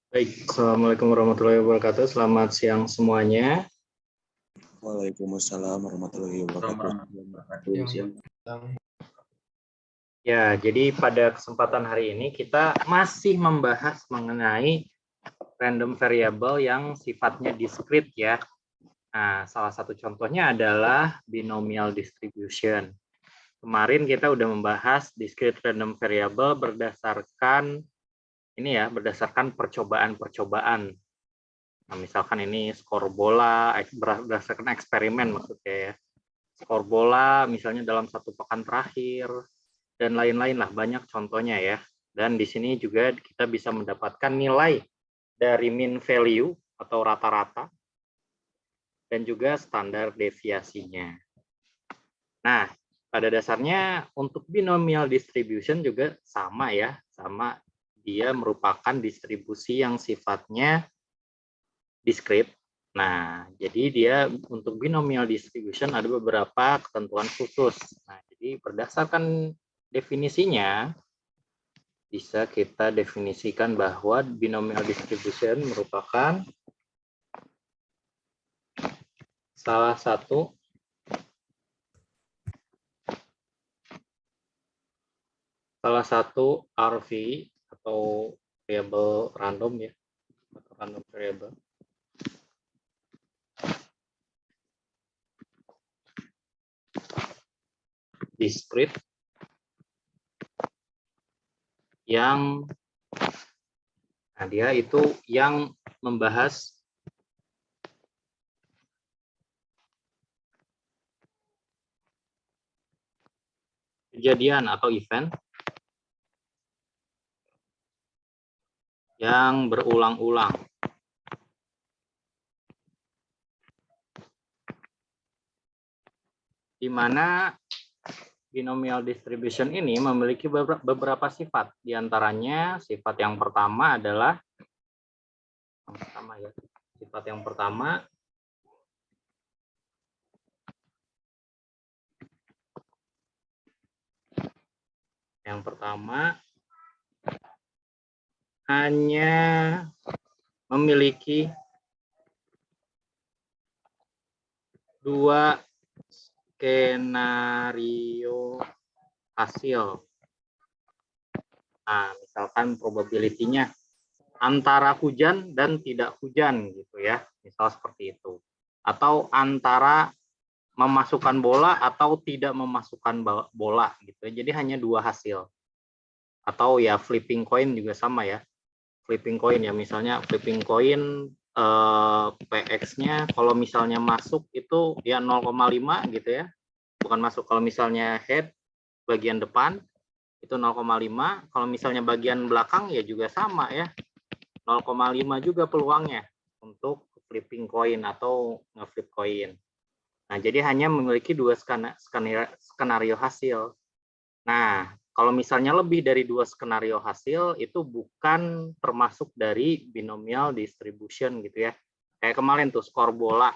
Baik, Assalamualaikum warahmatullahi wabarakatuh. Selamat siang semuanya. Waalaikumsalam warahmatullahi wabarakatuh. Ya, jadi pada kesempatan hari ini kita masih membahas mengenai random variable yang sifatnya discrete ya. Nah, salah satu contohnya adalah binomial distribution. Kemarin kita udah membahas discrete random variable berdasarkan berdasarkan percobaan-percobaan. Nah, misalkan ini skor bola berdasarkan eksperimen maksudnya ya. Skor bola misalnya dalam satu pekan terakhir dan lain-lain lah, banyak contohnya ya. Dan di sini juga kita bisa mendapatkan nilai dari mean value atau rata-rata dan juga standar deviasinya. Nah, pada dasarnya untuk binomial distribution juga sama ya, sama dia merupakan distribusi yang sifatnya discrete. Nah, jadi dia untuk binomial distribution ada beberapa ketentuan khusus. Nah, jadi berdasarkan definisinya, bisa kita definisikan bahwa binomial distribution merupakan salah satu RV atau variable random ya, atau random variable discrete yang dia itu yang membahas kejadian atau event yang berulang-ulang. Di mana binomial distribution ini memiliki beberapa sifat. Di antaranya sifat yang pertama adalah sifat yang pertama hanya memiliki dua skenario hasil. Nah, misalkan probability-nya antara hujan dan tidak hujan gitu ya, misal seperti itu. Atau antara memasukkan bola atau tidak memasukkan bola gitu. Jadi hanya dua hasil. Atau ya flipping coin juga sama ya. Flipping coin ya, misalnya flipping coin PX-nya kalau misalnya masuk itu ya 0,5 gitu ya. Bukan masuk, kalau misalnya head bagian depan itu 0,5, kalau misalnya bagian belakang ya juga sama ya. 0,5 juga peluangnya untuk flipping coin atau nge-flip coin. Nah, jadi hanya memiliki dua skenario hasil. Nah, kalau misalnya lebih dari dua skenario hasil, itu bukan termasuk dari binomial distribution gitu ya. Kayak kemarin tuh skor bola.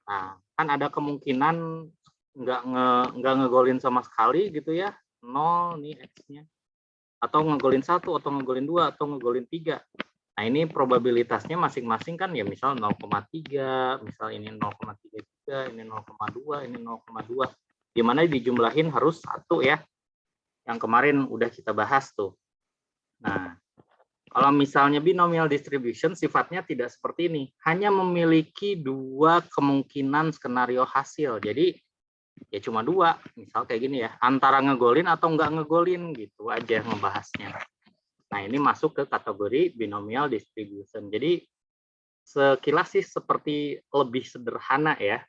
Nah, kan ada kemungkinan nggak ngegolin sama sekali gitu ya, 0 nih X-nya. Atau ngegolin 1, atau ngegolin 2, atau ngegolin 3. Nah, ini probabilitasnya masing-masing kan ya, misal 0,3, misal ini 0,3 juga, ini 0,2, ini 0,2. Dimana dijumlahin harus 1 ya. Yang kemarin udah kita bahas tuh. Nah, kalau misalnya binomial distribution sifatnya tidak seperti ini. Hanya memiliki dua kemungkinan skenario hasil. Jadi ya cuma dua. Misal kayak gini ya, antara ngegolin atau nggak ngegolin gitu aja ngebahasnya. Nah, ini masuk ke kategori binomial distribution. Jadi sekilas sih seperti lebih sederhana ya.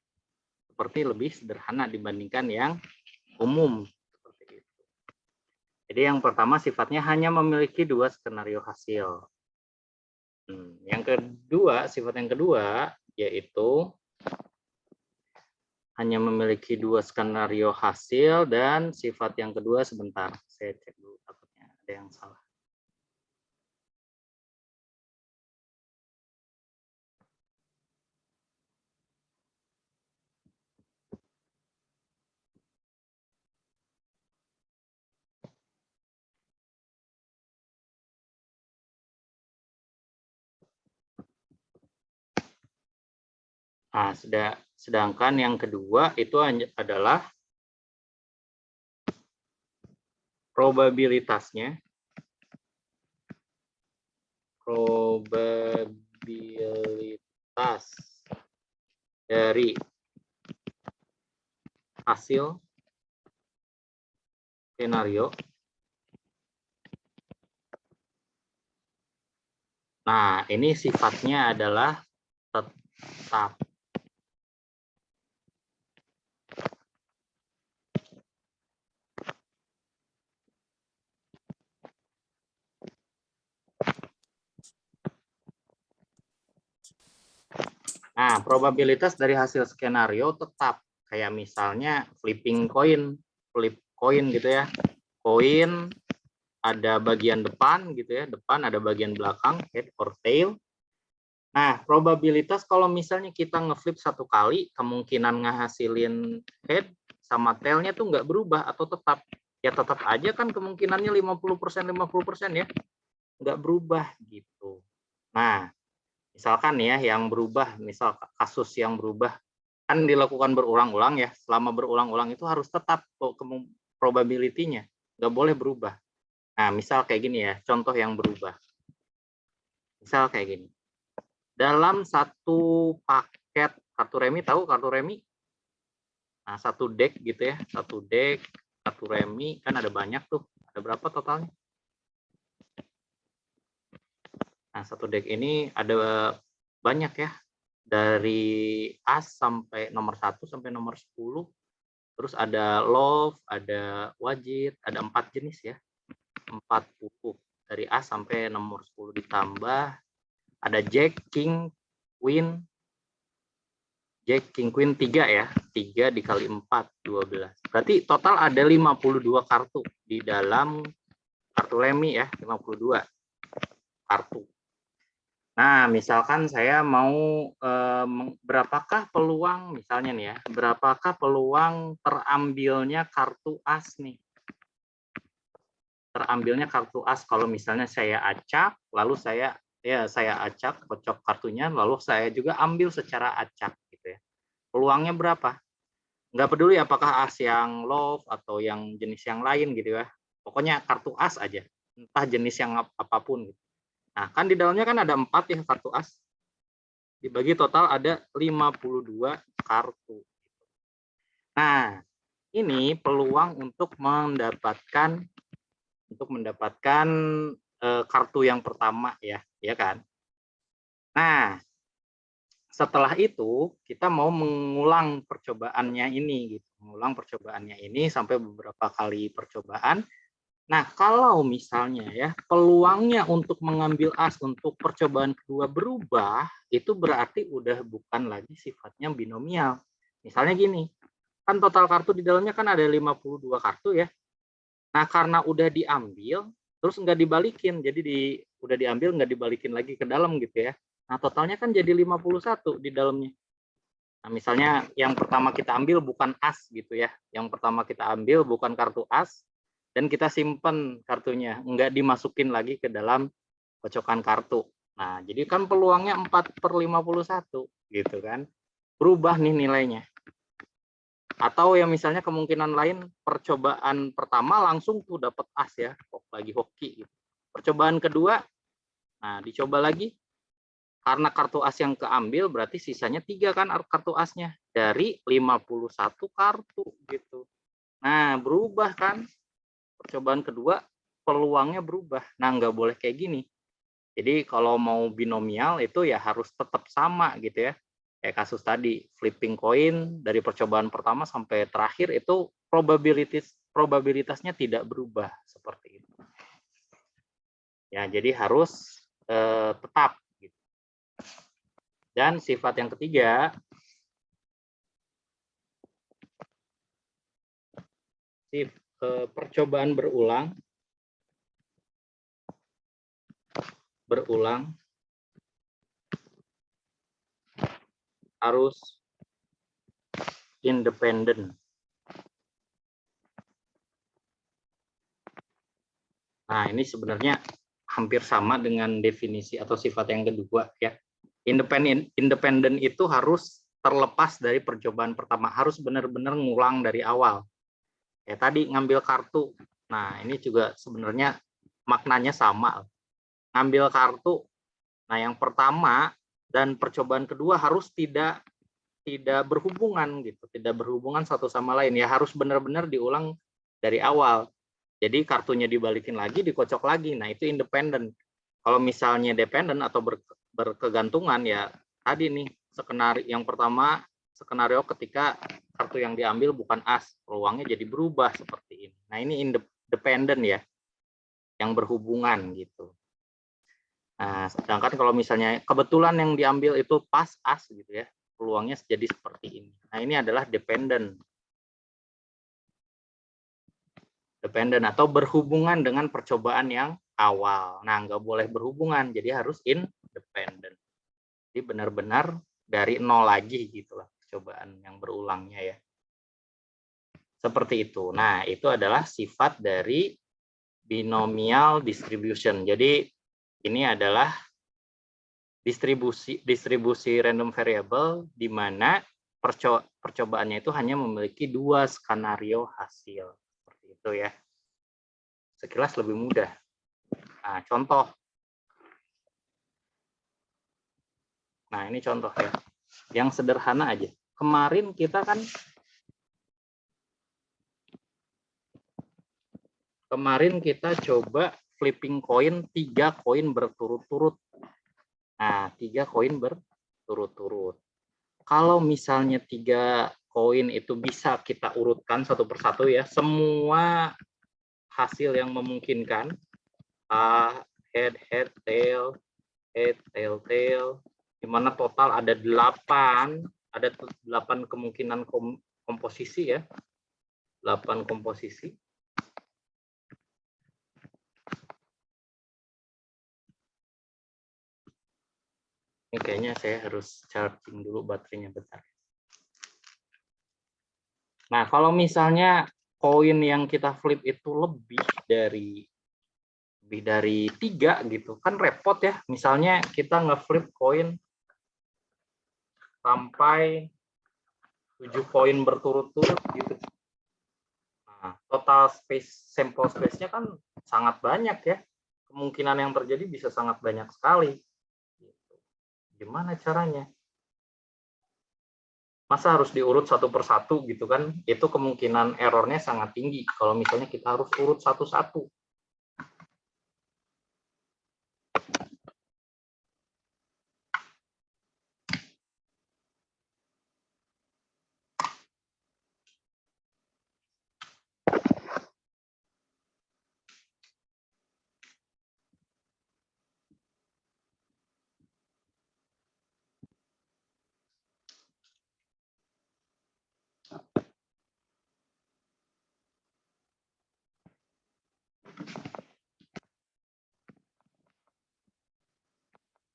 Seperti lebih sederhana dibandingkan yang umum. Seperti itu. Jadi yang pertama sifatnya hanya memiliki dua skenario hasil. Yang kedua, sifat yang kedua yaitu hanya memiliki dua skenario hasil, dan sifat yang kedua sebentar, saya cek dulu takutnya ada yang salah. Nah, sedangkan yang kedua itu adalah probabilitas dari hasil skenario. Nah, ini sifatnya adalah tetap. Nah, probabilitas dari hasil skenario tetap. Kayak misalnya flipping coin, flip coin gitu ya. Koin ada bagian depan gitu ya, depan ada bagian belakang, head or tail. Nah, probabilitas kalau misalnya kita ngeflip satu kali, kemungkinan ngehasilin head sama tail-nya tuh nggak berubah atau tetap. Ya tetap aja kan kemungkinannya 50% ya. Nggak berubah gitu. Nah, misalkan ya yang berubah, misal kasus yang berubah, kan dilakukan berulang-ulang ya, selama berulang-ulang itu harus tetap probability-nya, nggak boleh berubah. Nah, misal kayak gini ya, contoh yang berubah. Misal kayak gini. Dalam satu paket kartu remi, tahu kartu remi? Nah, satu deck gitu ya, satu deck kartu remi kan ada banyak tuh. Ada berapa totalnya? Nah, satu deck ini ada banyak ya. Dari as sampai nomor 1 sampai nomor 10. Terus ada love, ada wajib, ada 4 jenis ya. 4 buku dari as sampai nomor 10 ditambah ada jack, king, queen. Jack, king, queen 3 ya. 3 dikali 4, 12. Berarti total ada 52 kartu di dalam kartu remi ya, 52 kartu. Nah, misalkan saya mau berapakah peluang, misalnya nih ya, berapakah peluang terambilnya kartu as nih? Terambilnya kartu as kalau misalnya saya acak, lalu saya acak, kocok kartunya, lalu saya juga ambil secara acak gitu ya. Peluangnya berapa? Nggak peduli apakah as yang love atau yang jenis yang lain gitu ya. Pokoknya kartu as aja, entah jenis yang apapun gitu. Nah, kan di dalamnya kan ada 4 ya kartu as. Dibagi total ada 52 kartu. Nah, ini peluang untuk mendapatkan kartu yang pertama ya kan. Nah, setelah itu kita mau mengulang percobaannya ini gitu. Mengulang percobaannya ini sampai beberapa kali percobaan. Nah, kalau misalnya ya peluangnya untuk mengambil as untuk percobaan kedua berubah, itu berarti udah bukan lagi sifatnya binomial. Misalnya gini, kan total kartu di dalamnya kan ada 52 kartu ya. Nah, karena udah diambil, terus nggak dibalikin, jadi udah diambil nggak dibalikin lagi ke dalam gitu ya. Nah, totalnya kan jadi 51 di dalamnya. Nah, misalnya yang pertama kita ambil bukan as gitu ya. Yang pertama kita ambil bukan kartu as, dan kita simpen kartunya, nggak dimasukin lagi ke dalam kocokan kartu. Nah, jadi kan peluangnya 4/51 gitu kan. Berubah nih nilainya. Atau yang misalnya kemungkinan lain percobaan pertama langsung tuh dapat as ya, lagi hoki gitu. Percobaan kedua, nah dicoba lagi. Karena kartu as yang keambil berarti sisanya 3 kan kartu asnya dari 51 kartu gitu. Nah, berubah kan? Percobaan kedua peluangnya berubah. Nah, nggak boleh kayak gini. Jadi kalau mau binomial itu ya harus tetap sama gitu ya. Kayak kasus tadi, flipping coin dari percobaan pertama sampai terakhir itu probabilitasnya tidak berubah seperti itu. Ya, jadi harus tetap. Gitu. Dan sifat yang ketiga, percobaan berulang harus independen. Nah, ini sebenarnya hampir sama dengan definisi atau sifat yang kedua ya. Independen itu harus terlepas dari percobaan pertama, harus benar-benar ngulang dari awal. Ya tadi ngambil kartu. Nah, ini juga sebenarnya maknanya sama. Ngambil kartu. Nah, yang pertama dan percobaan kedua harus tidak berhubungan gitu, tidak berhubungan satu sama lain ya, harus benar-benar diulang dari awal. Jadi kartunya dibalikin lagi, dikocok lagi. Nah, itu independen. Kalau misalnya dependen atau berkegantungan ya tadi nih, skenario yang pertama, skenario ketika kartu yang diambil bukan as, peluangnya jadi berubah seperti ini. Nah, ini independen ya, yang berhubungan gitu. Nah, sedangkan kalau misalnya kebetulan yang diambil itu pas as gitu ya, peluangnya jadi seperti ini. Nah, ini adalah dependen. Dependen atau berhubungan dengan percobaan yang awal. Nah, nggak boleh berhubungan, jadi harus independen. Jadi benar-benar dari nol lagi gitulah percobaan yang berulangnya ya. Seperti itu. Nah, itu adalah sifat dari binomial distribution. Jadi ini adalah distribusi random variable di mana percobaannya itu hanya memiliki 2 skenario hasil. Seperti itu ya. Sekilas lebih mudah. Nah, contoh. Nah, ini contoh ya. Yang sederhana aja. Kemarin kita kan coba flipping koin 3 koin berturut-turut. Nah, 3 koin berturut-turut. Kalau misalnya 3 koin itu bisa kita urutkan satu persatu ya, semua hasil yang memungkinkan, head, head, tail, head, tail, tail, di mana total ada 8 kemungkinan komposisi ya, 8 komposisi. Ini kayaknya saya harus charging dulu baterainya bentar. Nah, kalau misalnya koin yang kita flip itu lebih dari 3 gitu, kan repot ya. Misalnya kita nge-flip koin sampai 7 koin berturut-turut gitu. Nah, total sample space-nya kan sangat banyak ya. Kemungkinan yang terjadi bisa sangat banyak sekali. Gimana caranya? Masa harus diurut satu persatu gitu kan? Itu kemungkinan errornya sangat tinggi kalau misalnya kita harus urut satu-satu.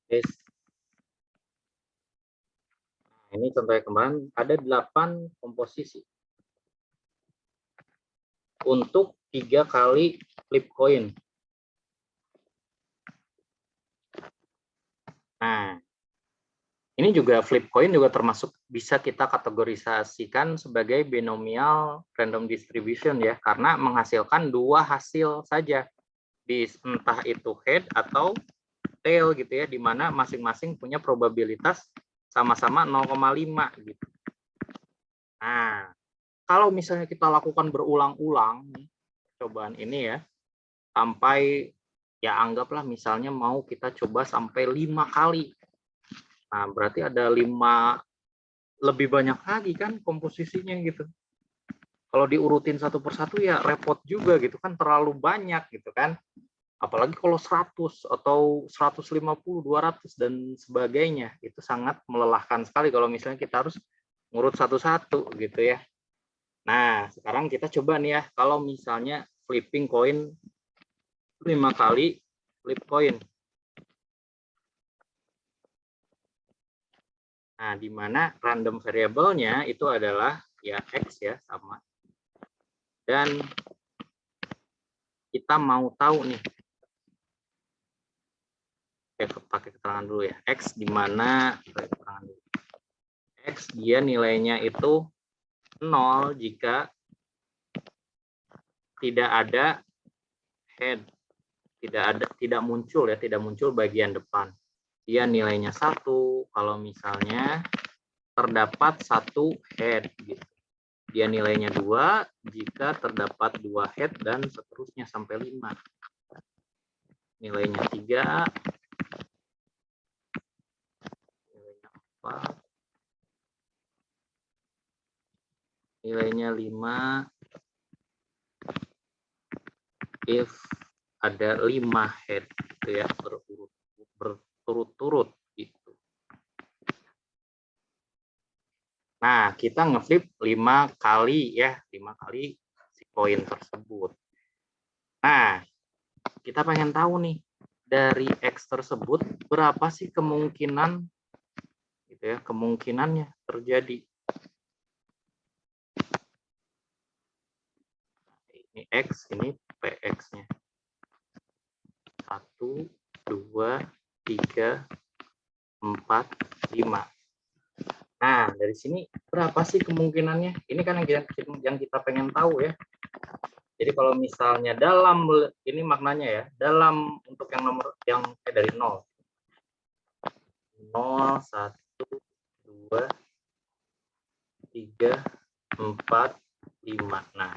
Yes. Nah, ini contohnya kemarin ada 8 komposisi untuk 3 kali flip coin. Nah, ini juga flip coin juga termasuk bisa kita kategorisasikan sebagai binomial random distribution ya, karena menghasilkan 2 hasil saja, entah itu head atau tail gitu ya, di mana masing-masing punya probabilitas sama-sama 0,5 gitu. Nah, kalau misalnya kita lakukan berulang-ulang cobaan ini ya, sampai ya anggaplah misalnya mau kita coba sampai 5 kali. Nah, berarti ada 5 lebih banyak lagi kan komposisinya gitu. Kalau diurutin satu persatu ya repot juga gitu kan, terlalu banyak gitu kan. Apalagi kalau 100 atau 150, 200 dan sebagainya, itu sangat melelahkan sekali kalau misalnya kita harus ngurut satu-satu gitu ya. Nah, sekarang kita coba nih ya, kalau misalnya flipping coin 5 kali flip coin. Nah, di mana random variable-nya itu adalah ya X ya, sama. Dan kita mau tahu nih, pakai keterangan dulu ya, X di mana, keterangan dulu. X dia nilainya itu 0 jika tidak ada head, tidak muncul bagian depan. Dia nilainya 1 kalau misalnya terdapat 1 head gitu. Dia nilainya 2 jika terdapat 2 head dan seterusnya sampai 5. Nilainya 3, nilainya 4, nilainya 5 if ada 5 head gitu ya, berturut-turut gitu. Nah, kita ngeflip 5 kali ya, 5 kali si koin tersebut. Nah, kita pengen tahu nih dari X tersebut berapa sih kemungkinan gitu ya, kemungkinannya terjadi. Ini X, ini PX-nya. 1, 2, 3, 4, 5. Nah, dari sini berapa sih kemungkinannya? Ini kan yang kita pengen tahu ya. Jadi kalau misalnya dalam, ini maknanya ya, dalam untuk yang nomor yang dari 0. 0, 1, 2, 3, 4, 5. Nah,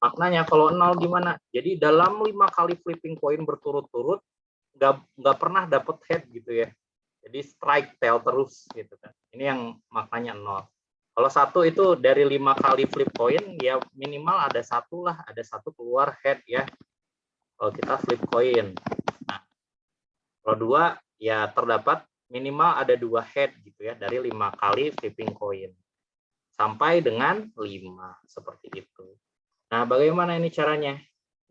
maknanya kalau 0 gimana? Jadi dalam 5 kali flipping coin berturut-turut nggak pernah dapat head gitu ya. Jadi strike tail terus gitu kan. Ini yang maknanya 0. Kalau 1 itu dari 5 kali flip coin ya minimal ada 1 lah, ada 1 keluar head ya. Kalau kita flip coin. Nah, kalau 2 ya terdapat minimal ada 2 head gitu ya dari 5 kali flipping coin. Sampai dengan 5 seperti itu. Nah, bagaimana ini caranya?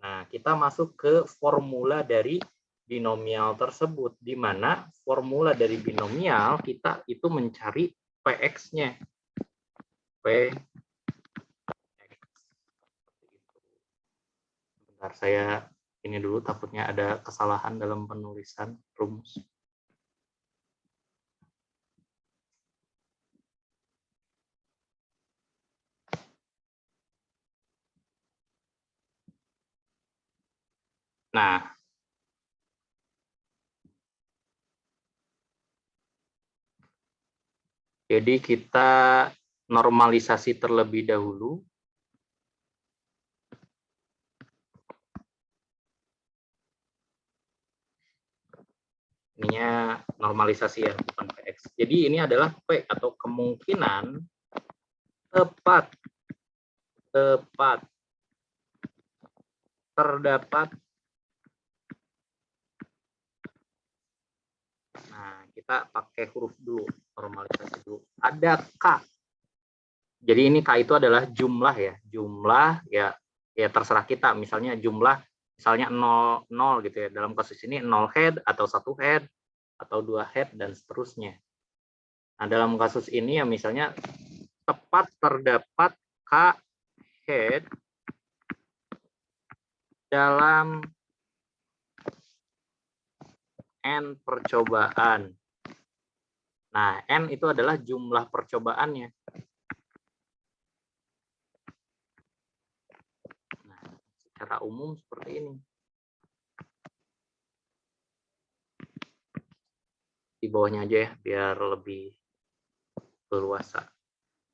Nah, kita masuk ke formula dari binomial tersebut, di mana formula dari binomial kita itu mencari PX-nya. PX. Bentar, saya ini dulu, takutnya ada kesalahan dalam penulisan rumus. Nah, jadi kita normalisasi terlebih dahulu. Ininya normalisasi ya, bukan PX. Jadi ini adalah P atau kemungkinan tepat terdapat. Nah, kita pakai huruf dulu, normalisasi dulu. Ada K. Jadi ini K itu adalah jumlah ya. Jumlah ya terserah kita. Misalnya jumlah misalnya 0 gitu ya. Dalam kasus ini 0 head atau 1 head atau 2 head dan seterusnya. Nah, dalam kasus ini ya misalnya tepat terdapat K head dalam N percobaan. Nah, N itu adalah jumlah percobaannya. Nah, secara umum seperti ini. Di bawahnya aja ya, biar lebih leluasa.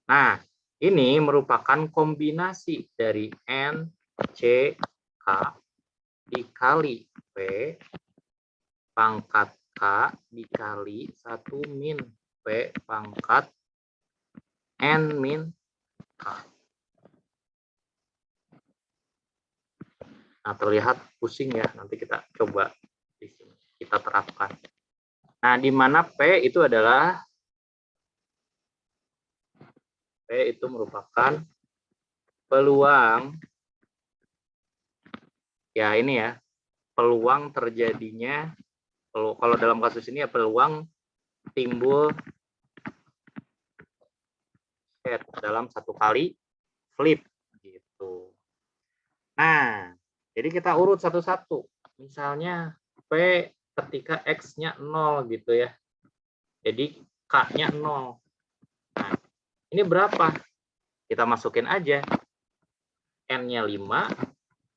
Nah, ini merupakan kombinasi dari N, C, K dikali P pangkat K dikali 1 min P pangkat N min K. Nah, terlihat pusing ya, nanti kita coba di sini kita terapkan. Nah, di mana P itu adalah P itu merupakan peluang ya ini ya, peluang terjadinya, kalau dalam kasus ini ya peluang timbul head dalam 1 kali flip gitu. Nah, jadi kita urut satu-satu. Misalnya P ketika X-nya 0 gitu ya. Jadi K-nya 0. Nah, ini berapa? Kita masukin aja. N-nya 5,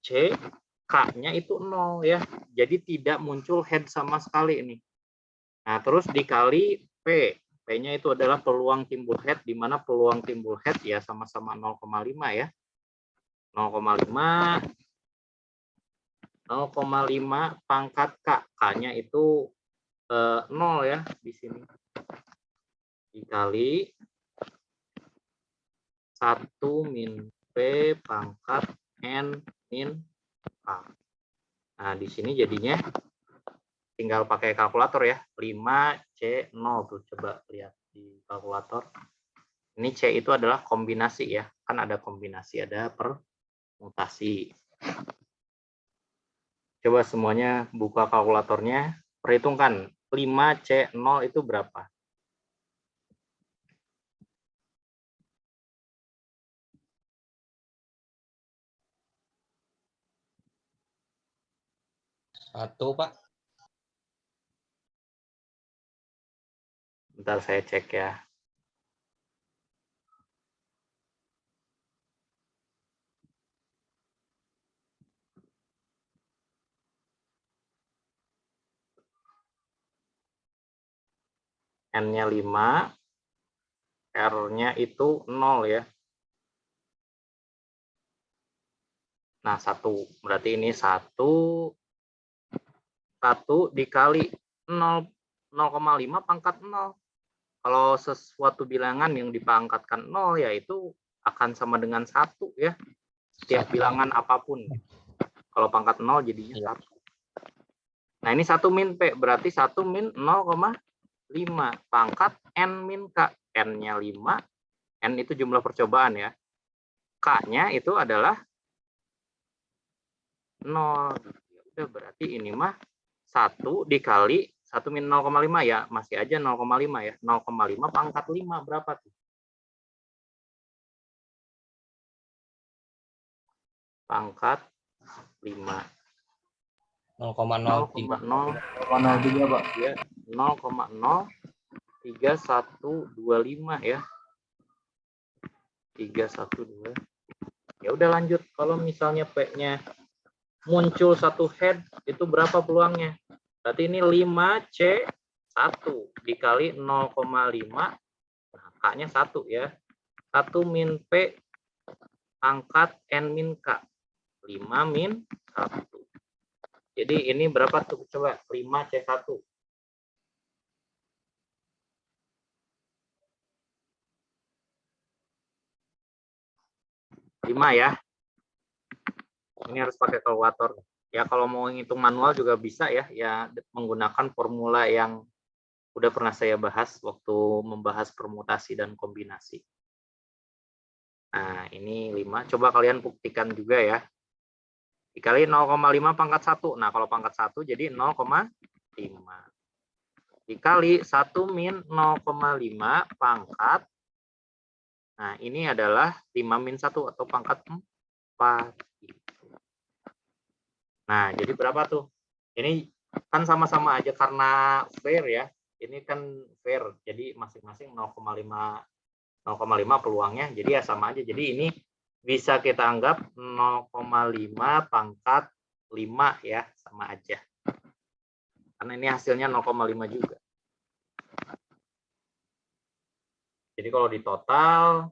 C, K-nya itu 0 ya. Jadi tidak muncul head sama sekali ini. Nah, terus dikali P. P-nya itu adalah peluang timbul head, di mana peluang timbul head ya sama-sama 0,5 ya. 0,5 pangkat K. K-nya itu 0 ya di sini. Dikali 1 min P pangkat N min K. Nah, di sini jadinya tinggal pakai kalkulator ya. 5C0 tuh, coba lihat di kalkulator. Ini C itu adalah kombinasi ya. Kan ada kombinasi, ada permutasi. Coba semuanya buka kalkulatornya, perhitungkan 5C0 itu berapa? Satu, Pak. Bentar saya cek ya. N-nya 5, R-nya itu 0 ya. Nah, 1. Berarti ini 1 dikali 0,5 pangkat 0. Kalau sesuatu bilangan yang dipangkatkan 0, yaitu akan sama dengan 1 ya. Setiap bilangan apapun. Kalau pangkat 0 jadinya 1. Nah, ini 1 min P. Berarti 1 min 0,5 pangkat N min K. N-nya 5. N itu jumlah percobaan ya. K-nya itu adalah 0. Ya udah, berarti ini mah 1 dikali 1 min 0,5 ya. Masih aja 0,5 ya. 0,5 pangkat 5 berapa tuh? Pangkat 5. 0,03. 0,03 Pak. Ya, 0,03125 ya. 312. Ya udah lanjut. Kalau misalnya P-nya muncul satu head, itu berapa peluangnya? Berarti ini 5C1 dikali 0,5. Nah, K-nya 1 ya. 1 min P pangkat N min K. 5 min 1. Jadi ini berapa tuh? Coba 5C1. 5 ya. Ini harus pakai kalkulator. Ya kalau mau ngitung manual juga bisa ya. Ya menggunakan formula yang udah pernah saya bahas waktu membahas permutasi dan kombinasi. Nah, ini 5. Coba kalian buktikan juga ya. Dikali 0,5 pangkat 1. Nah, kalau pangkat 1 jadi 0,5. Dikali 1 min 0,5 pangkat. Nah, ini adalah 5 min 1 atau pangkat 4. Nah, jadi berapa tuh? Ini kan sama-sama aja karena fair ya. Ini kan fair. Jadi masing-masing 0,5 peluangnya. Jadi ya sama aja. Jadi ini bisa kita anggap 0,5 pangkat 5 ya, sama aja. Karena ini hasilnya 0,5 juga. Jadi kalau di total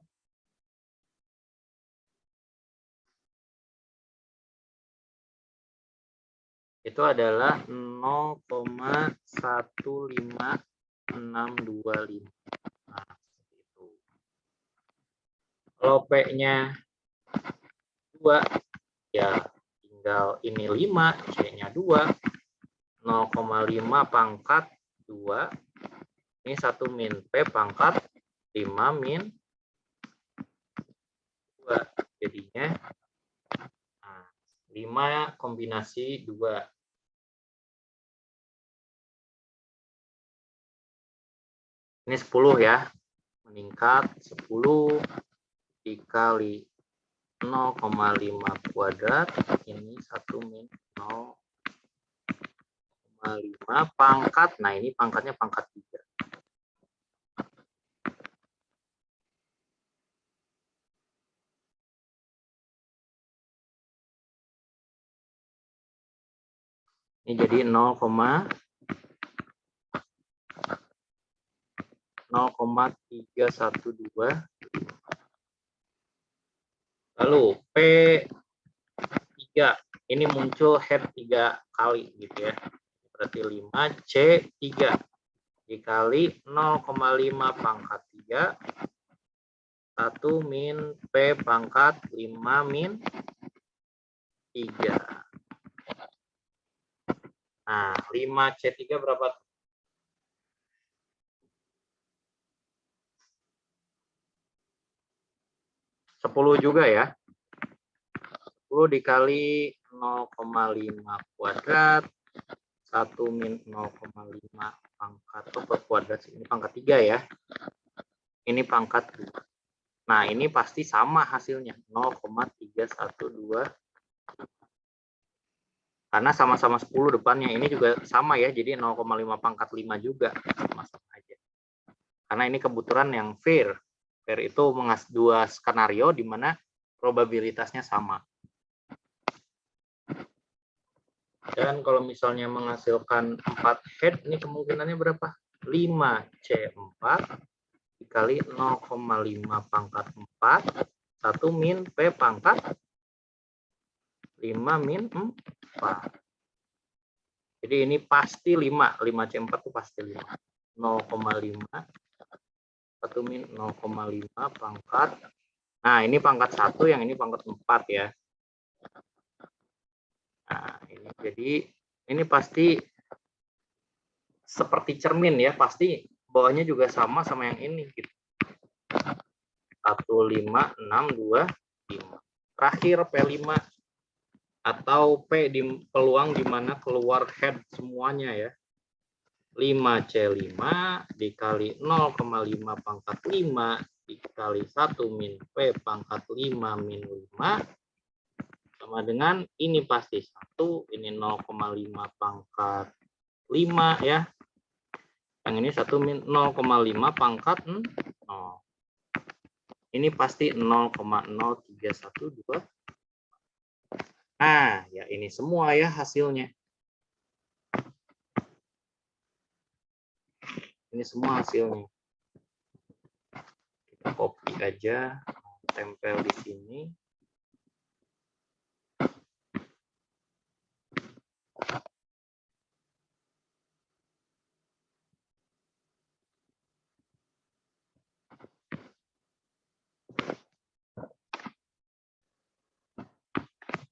itu adalah 0,15625. Nah, itu. Kalau P-nya 2, ya tinggal ini 5, C-nya 2, 0,5 pangkat 2, ini 1 min P pangkat 5 min 2, jadinya 5 kombinasi 2. Ini 10 ya, meningkat 10 dikali 0,5 kuadrat, ini 1 min 0,5 pangkat, nah ini pangkatnya pangkat 3. Ini jadi 0,312. Lalu P3 ini muncul head 3 kali gitu ya. Berarti 5C3 dikali 0,5 pangkat 3 1 min P pangkat 5 min 3. Nah, 5C3 berapa? 10 juga ya. 10 dikali 0,5 kuadrat 1 min 0,5 pangkat kuadrat, ini pangkat 3 ya. Ini pangkat 2. Nah, ini pasti sama hasilnya 0,312. Karena sama-sama 10 depannya, ini juga sama ya, jadi 0,5 pangkat 5 juga, sama-sama aja. Karena ini kebetulan yang fair. Fair itu dua skenario di mana probabilitasnya sama. Dan kalau misalnya menghasilkan 4 head, ini kemungkinannya berapa? 5C4 dikali 0,5 pangkat 4, 1 min P pangkat 5 min 4. Jadi ini pasti 5. 5C4 itu pasti 5. 0,5. 1 min 0,5 pangkat. Nah, ini pangkat 1, yang ini pangkat 4 ya. Nah, ini jadi ini pasti seperti cermin ya, pasti bawahnya juga sama yang ini gitu. 1, 5, 6, 2, 5. Terakhir P5 atau P di peluang di mana keluar head semuanya ya. 5C5 dikali 0,5 pangkat 5 dikali 1 min P pangkat 5 min 5 sama dengan ini pasti 1, ini 0,5 pangkat 5 ya. Yang ini 1 min 0,5 pangkat 0. Ini pasti 0,0312. Nah, ya ini semua ya hasilnya. Ini semua hasilnya. Kita copy aja, tempel di sini.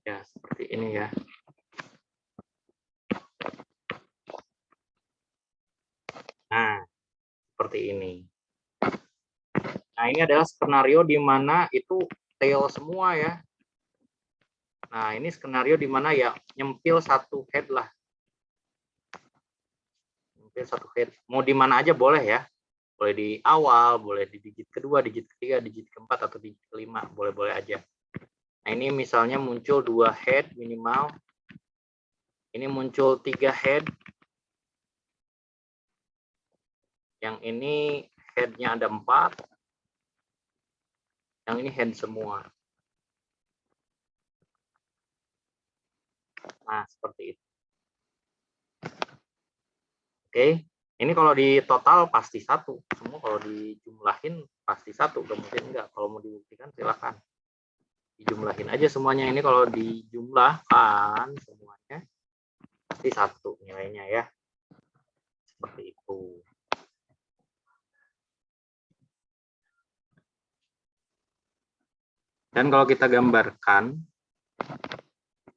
Ya, seperti ini ya. Nah, seperti ini. Nah, ini adalah skenario di mana itu tail semua ya. Nah, ini skenario di mana ya nyempil satu head lah. Nyempil satu head. Mau di mana aja boleh ya. Boleh di awal, boleh di digit kedua, digit ketiga, digit keempat, atau digit kelima. Boleh-boleh aja. Nah, ini misalnya muncul 2 head minimal. Ini muncul 3 head. Yang ini headnya ada 4. Yang ini head semua. Nah, seperti itu. Oke, ini kalau di total pasti 1. Semua kalau dijumlahin pasti 1. Gak mungkin enggak. Kalau mau dibuktikan silakan. Dijumlahin aja semuanya. Ini kalau dijumlahkan semuanya pasti 1 nilainya ya. Seperti itu. Dan kalau kita gambarkan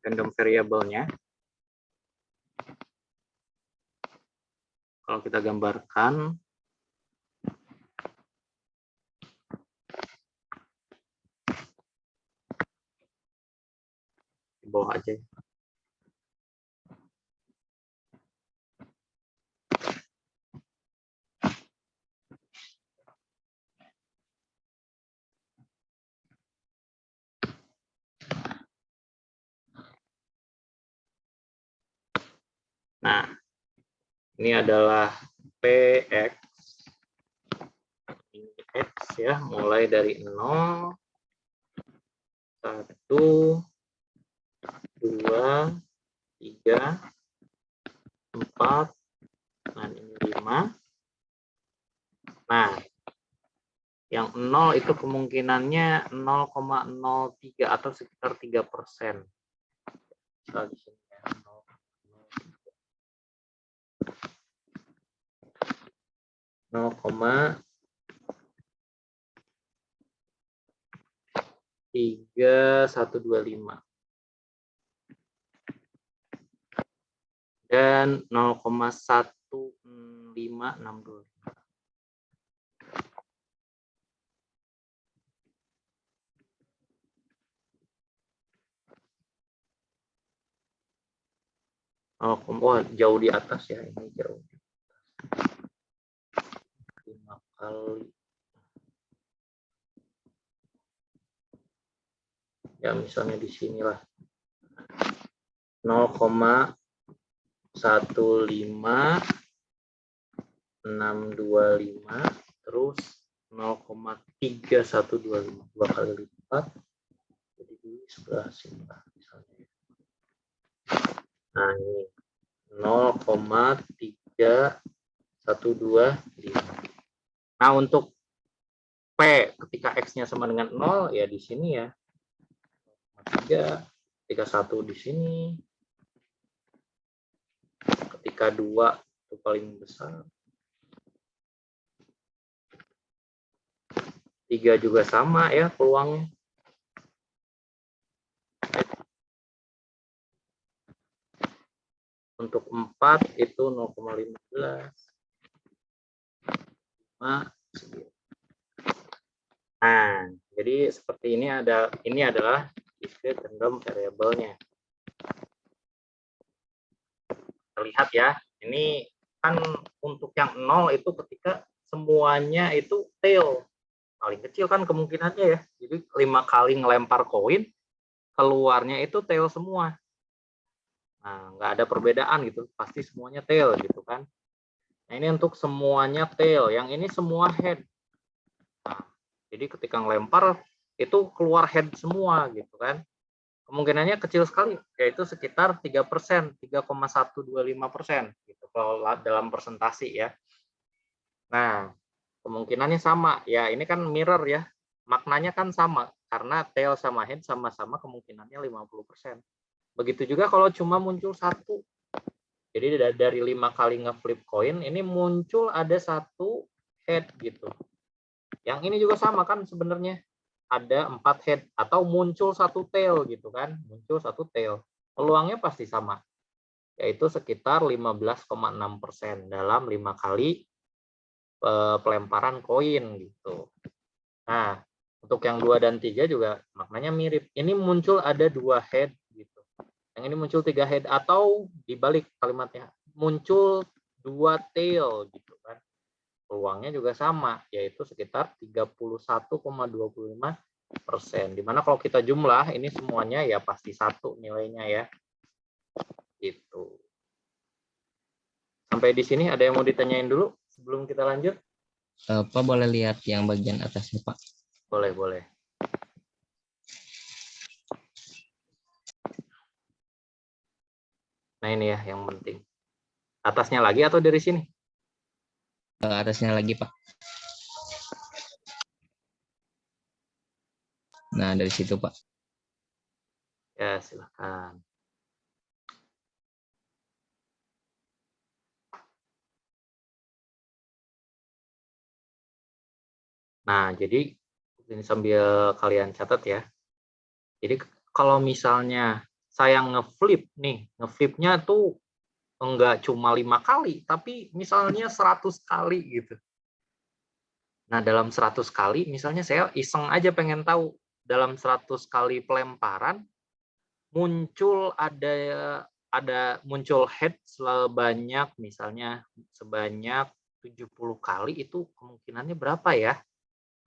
random variable-nya, kalau kita gambarkan di bawah aja. Nah, ini adalah PX. Ini X ya, mulai dari 0, 1, 2, 3, 4. Nah, ini 5. Nah, yang 0 itu kemungkinannya 0,03 atau sekitar 3%. Misal di sini ya, 0,3125 dan 0,15625. Oh, jauh di atas ya, ini jauh. 5 kali. Ya, misalnya di sinilah. 0,15625 terus 0,3125, 2 kali lipat. Jadi di sebelah sini lah misalnya. Nah, ini 0,3125. Nah, untuk P ketika X-nya sama dengan 0 ya di sini ya. 3, ketika 1 di sini. Ketika 2 itu paling besar. 3 juga sama ya peluangnya. Untuk 4 itu 0,15. 5. Nah, jadi seperti ini adalah discrete random variable-nya. Terlihat ya, ini kan untuk yang 0 itu ketika semuanya itu tail. Paling kecil kan kemungkinannya ya. Jadi 5 kali ngelempar koin, keluarnya itu tail semua. Nah, nggak ada perbedaan gitu, pasti semuanya tail gitu kan. Nah, ini untuk semuanya tail, yang ini semua head. Nah, jadi ketika ngelempar itu keluar head semua gitu kan. Kemungkinannya kecil sekali, yaitu sekitar 3%, 3,125% gitu kalau dalam persentasi ya. Nah, kemungkinannya sama. Ya, ini kan mirror ya. Maknanya kan sama karena tail sama head sama-sama kemungkinannya 50%. Begitu juga kalau cuma muncul satu. Jadi dari 5 kali ngeflip koin ini muncul ada satu head gitu. Yang ini juga sama kan sebenarnya. Ada 4 head atau muncul satu tail gitu kan. Muncul satu tail. Peluangnya pasti sama. Yaitu sekitar 15,6% dalam 5 kali pelemparan koin gitu. Nah, untuk yang 2 dan 3 juga maknanya mirip. Ini muncul ada 2 head gitu. Yang ini muncul 3 head atau dibalik kalimatnya. Muncul 2 tail gitu kan. Peluangnya juga sama, yaitu sekitar 31,25%. Dimana kalau kita jumlah, ini semuanya ya pasti 1 nilainya ya. Gitu. Sampai di sini ada yang mau ditanyain dulu sebelum kita lanjut? Pak boleh lihat yang bagian atasnya, Pak? Boleh, boleh. Nah, ini ya yang penting. Atasnya lagi atau dari sini? Atasnya lagi, Pak. Nah, dari situ, Pak. Ya, silakan. Nah, jadi ini sambil kalian catat ya. Jadi kalau misalnya saya ngeflip nih, ngeflipnya tuh enggak cuma 5 kali, tapi misalnya 100 kali gitu. Nah, dalam 100 kali, misalnya saya iseng aja pengen tahu, dalam 100 kali pelemparan, muncul muncul head sebanyak, misalnya sebanyak 70 kali, itu kemungkinannya berapa ya?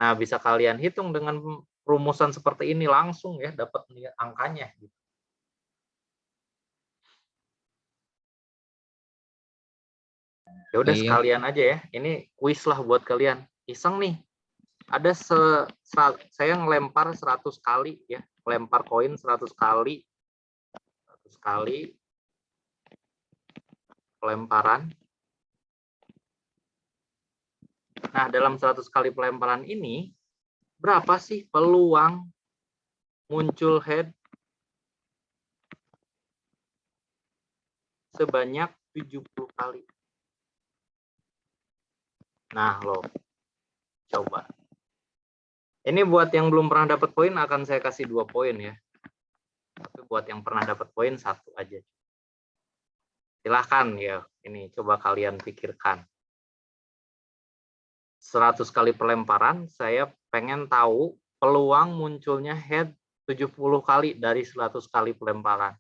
Nah, bisa kalian hitung dengan rumusan seperti ini langsung ya, dapat angkanya. Ya udah sekalian aja ya. Ini kuis lah buat kalian. Iseng nih. Ada saya ngelempar 100 kali ya. Lempar koin 100 kali. 100 kali. pelemparan. Nah, dalam 100 kali pelemparan ini, berapa sih peluang muncul head sebanyak 70 kali? Nah, loh. Coba. Ini buat yang belum pernah dapat poin akan saya kasih 2 poin ya. Tapi buat yang pernah dapat poin 1 aja. Silahkan ya, ini coba kalian pikirkan. 100 kali pelemparan, saya pengen tahu peluang munculnya head 70 kali dari 100 kali pelemparan.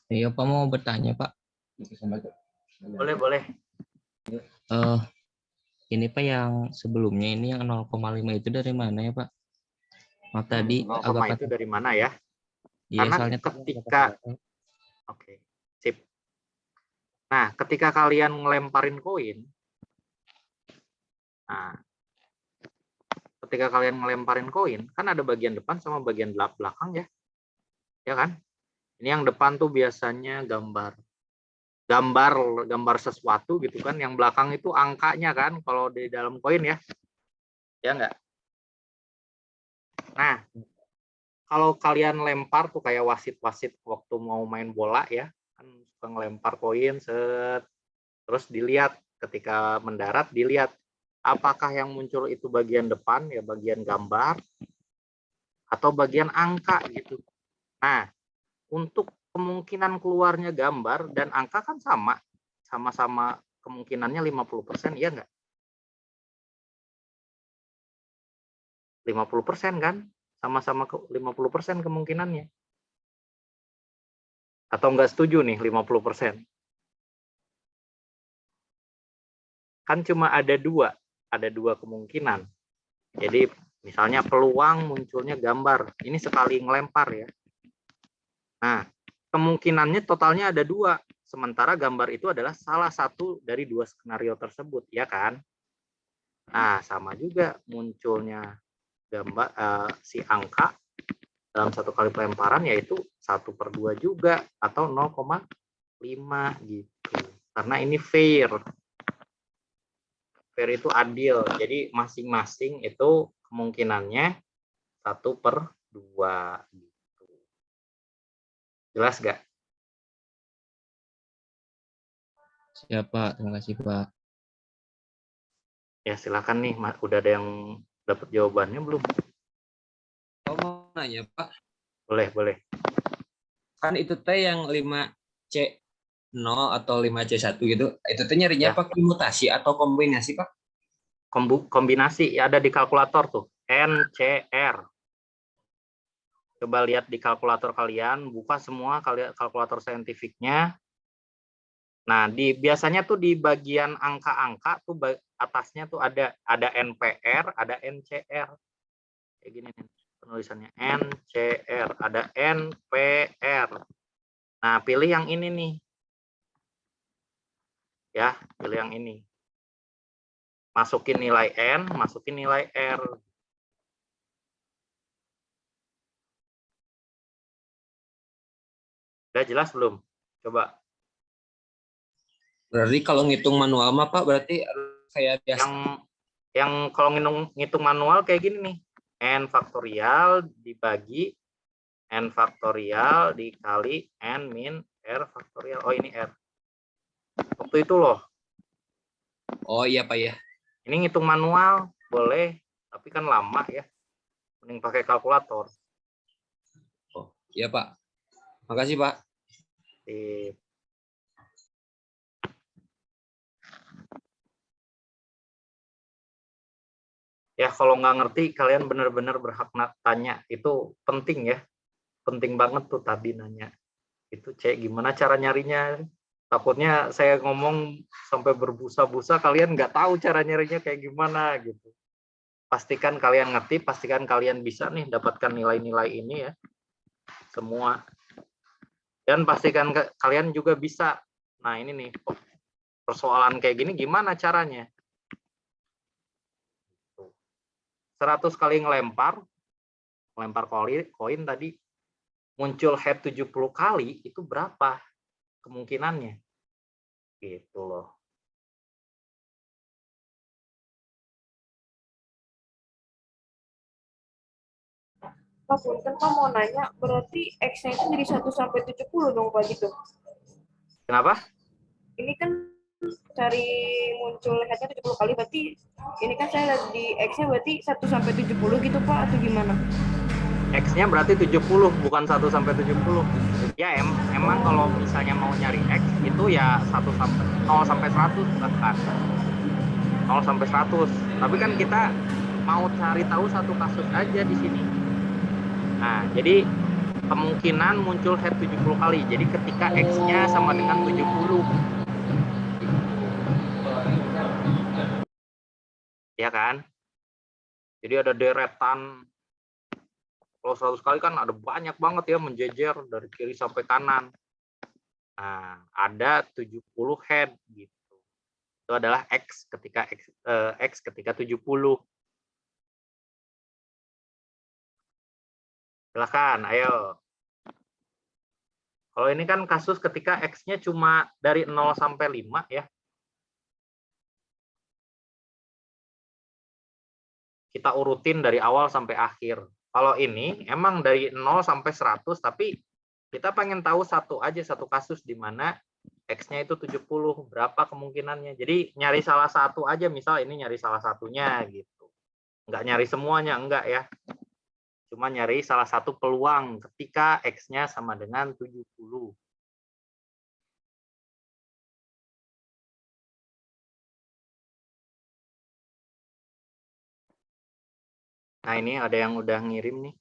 Iya, Pak mau bertanya, Pak. Boleh, boleh. Eh, ini Pak yang sebelumnya ini yang 0,5 itu dari mana ya, Pak? Oh, tadi 0, agak itu dari mana ya? Iya, Karena soalnya ketika Oke, sip. Nah, ketika kalian ngelemparin koin, nah, ketika kalian ngelemparin koin, kan ada bagian depan sama bagian belakang ya, ya kan? Ini yang depan tuh biasanya gambar sesuatu gitu kan, yang belakang itu angkanya kan, kalau di dalam koin ya, ya enggak? Nah, kalau kalian lempar tuh kayak wasit-wasit waktu mau main bola ya, kan suka ngelempar koin, terus dilihat ketika mendarat dilihat apakah yang muncul itu bagian depan ya bagian gambar atau bagian angka gitu. Nah, untuk kemungkinan keluarnya gambar dan angka kan sama-sama kemungkinannya 50%, iya enggak? 50% kan? Sama-sama 50% kemungkinannya. Atau enggak setuju nih 50%? Kan cuma ada dua kemungkinan. Jadi misalnya peluang munculnya gambar, ini sekali ngelempar ya. Nah, kemungkinannya totalnya ada 2, sementara gambar itu adalah salah satu dari 2 skenario tersebut, ya kan? Nah, sama juga munculnya gambar si angka dalam 1 kali pelemparan yaitu 1/2 juga atau 0,5 gitu. Karena ini fair. Fair itu adil, jadi masing-masing itu kemungkinannya 1/2 gitu. Jelas gak? Siap, Pak. Terima kasih, Pak. Ya silakan nih, udah ada yang dapat jawabannya belum? Oh, mau nanya, Pak. Boleh, boleh. Kan itu teh yang 5C0 atau 5C1 gitu. Itu teh nyarinya Ya. pakai mutasi atau kombinasi, Pak? Kombinasi ada di kalkulator tuh, NCR. Coba lihat di kalkulator kalian, buka semua kalkulator saintifiknya. Nah, biasanya tuh di bagian angka-angka tuh atasnya tuh ada NPR, ada NCR. Kayak gini nih penulisannya, NCR, ada NPR. Nah, pilih yang ini nih. Ya, pilih yang ini. Masukin nilai N, masukin nilai R. Udah jelas belum? Coba. Berarti kalau ngitung manual mah, Pak, berarti kayak biasa. Yang kalau ngitung manual kayak gini nih. N faktorial dibagi N faktorial dikali N min R faktorial. Oh, ini R. Waktu waktu itu loh. Oh iya Pak ya. Ini ngitung manual boleh, tapi kan lama ya. Mending pakai kalkulator. Oh iya Pak. Makasih Pak. Sip. Ya kalau nggak ngerti kalian benar-benar berhak tanya, itu penting ya, penting banget tuh tadi nanya itu cek gimana cara nyarinya, takutnya saya ngomong sampai berbusa-busa kalian nggak tahu cara nyarinya kayak gimana gitu. Pastikan kalian ngerti, pastikan kalian bisa nih dapatkan nilai-nilai ini ya semua, dan pastikan kalian juga bisa. Nah ini nih persoalan kayak gini gimana caranya. 100 kali ngelempar koin tadi, muncul head 70 kali, itu berapa kemungkinannya? Gitu loh. Pak Punten, Pak mau nanya, berarti X-nya itu jadi 1 sampai 70 dong Pak gitu. Kenapa? Ini kan cari muncul headnya 70 kali, berarti ini kan saya lihat di X-nya berarti 1 sampai 70 gitu Pak, atau gimana? X-nya berarti 70, bukan 1 sampai 70. Ya emang kalau misalnya mau nyari X itu ya 1 sampai 0 sampai 100 bahkan. 0 sampai 100. Tapi kan kita mau cari tahu satu kasus aja di sini. Nah, jadi kemungkinan muncul head 70 kali. Jadi ketika X-nya sama dengan 70. Ya kan? Jadi ada deretan. Kalau 100 kali kan ada banyak banget ya menjejer dari kiri sampai kanan. Nah, ada 70 head gitu. Itu adalah X ketika 70. Silakan, ayo. Kalau ini kan kasus ketika X-nya cuma dari 0 sampai 5 ya. Kita urutin dari awal sampai akhir. Kalau ini emang dari 0 sampai 100, tapi kita pengen tahu satu kasus di mana X-nya itu 70, berapa kemungkinannya. Jadi nyari salah satu aja, misal ini nyari salah satunya gitu. Nggak nyari semuanya, enggak ya. Cuma nyari salah satu peluang ketika X-nya sama dengan 70. Nah ini ada yang udah ngirim nih.